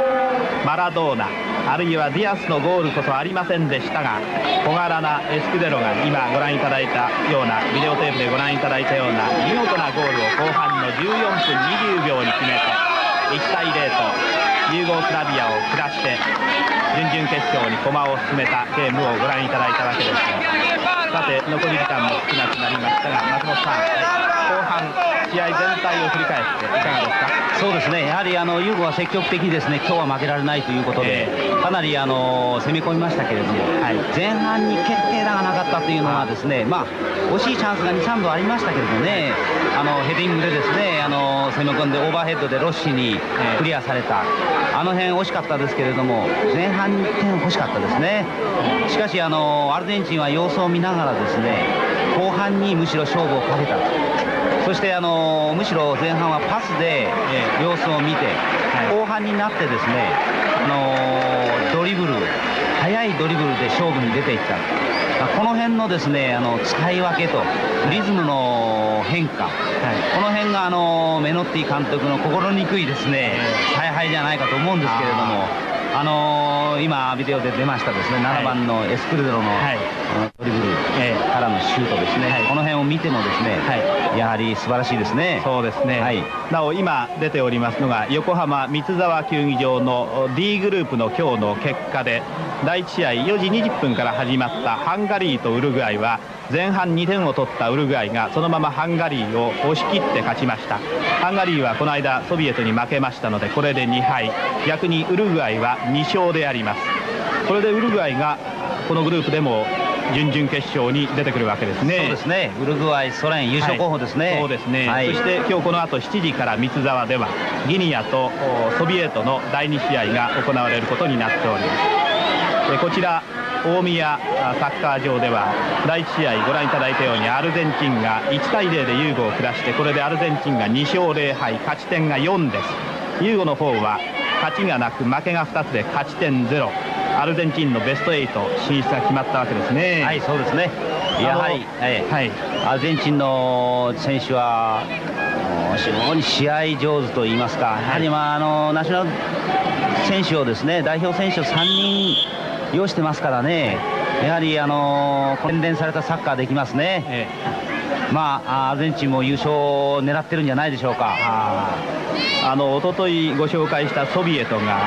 マラドーナあるいはディアスのゴールこそありませんでしたが、小柄なエスクデロが今ご覧いただいたようなビデオテープでご覧いただいたような見事なゴールを後半の14分20秒に決めて1対0とユーゴスラビアを下して準々決勝に駒を進めたゲームをご覧いただいたわけですが、さて残り時間も少なくなりましたが、松本さん、後半試合全体を振り返っていかがですか。そうですね、やはりユーゴは積極的にですね、今日は負けられないということで、かなり攻め込みましたけれども、はい、前半に決定打がなかったというのはですね、まあ惜しいチャンスが2、3度ありましたけれどね、ヘディングでですね攻め込んでオーバーヘッドでロッシにクリアされた、あの辺惜しかったですけれども、前半に1点欲しかったですね。しかしアルゼンチンは様子を見ながらですね、後半にむしろ勝負をかけた。そしてむしろ前半はパスで様子を見て、後半になってですねドリブル、速いドリブルで勝負に出ていった。この辺のですね使い分けとリズムの変化、この辺がメノッティ監督の心にくいですね采配じゃないかと思うんですけれども、今ビデオで出ましたですね7番のエスクルデロのドリブルからのシュートですね、この辺を見てもですね、やはり素晴らしいですね。そうですね、なお今出ておりますのが横浜三沢球技場の D グループの今日の結果で、第1試合4時20分から始まったハンガリーとウルグアイは前半2点を取ったウルグアイがそのままハンガリーを押し切って勝ちました。ハンガリーはこの間ソビエトに負けましたのでこれで2敗、逆にウルグアイは2勝であります。これでウルグアイがこのグループでも準々決勝に出てくるわけですね。そうですね。ウルグアイ、ソ連優勝候補ですね。そうですね、はい、そして今日この後7時から三沢ではギニアとソビエトの第2試合が行われることになっております。こちら大宮サッカー場では第1試合ご覧いただいたようにアルゼンチンが1対0でユーゴを下して、これでアルゼンチンが2勝0敗、勝ち点が4です。ユーゴの方は勝ちがなく負けが2つで勝ち点0、アルゼンチンのベスト8進出が決まったわけですね。はい、そうですね。やはり、はい、アルゼンチンの選手は非常に試合上手といいますか、やはり、ナショナル選手をですね、代表選手を3人用意してますからね、やはり洗練されたサッカーできますね。アルゼンチンも優勝を狙ってるんじゃないでしょうか。おとといご紹介したソビエトが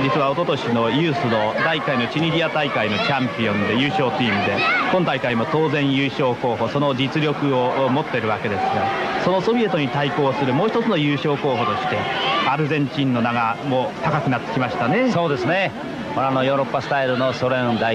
実は一昨年のユースの第1回のチュニジア大会のチャンピオンで優勝チームで、今大会も当然優勝候補、その実力を持っているわけですが、そのソビエトに対抗するもう一つの優勝候補としてアルゼンチンの名がもう高くなってきましたね。そうですね。ヨーロッパスタイルのソ連代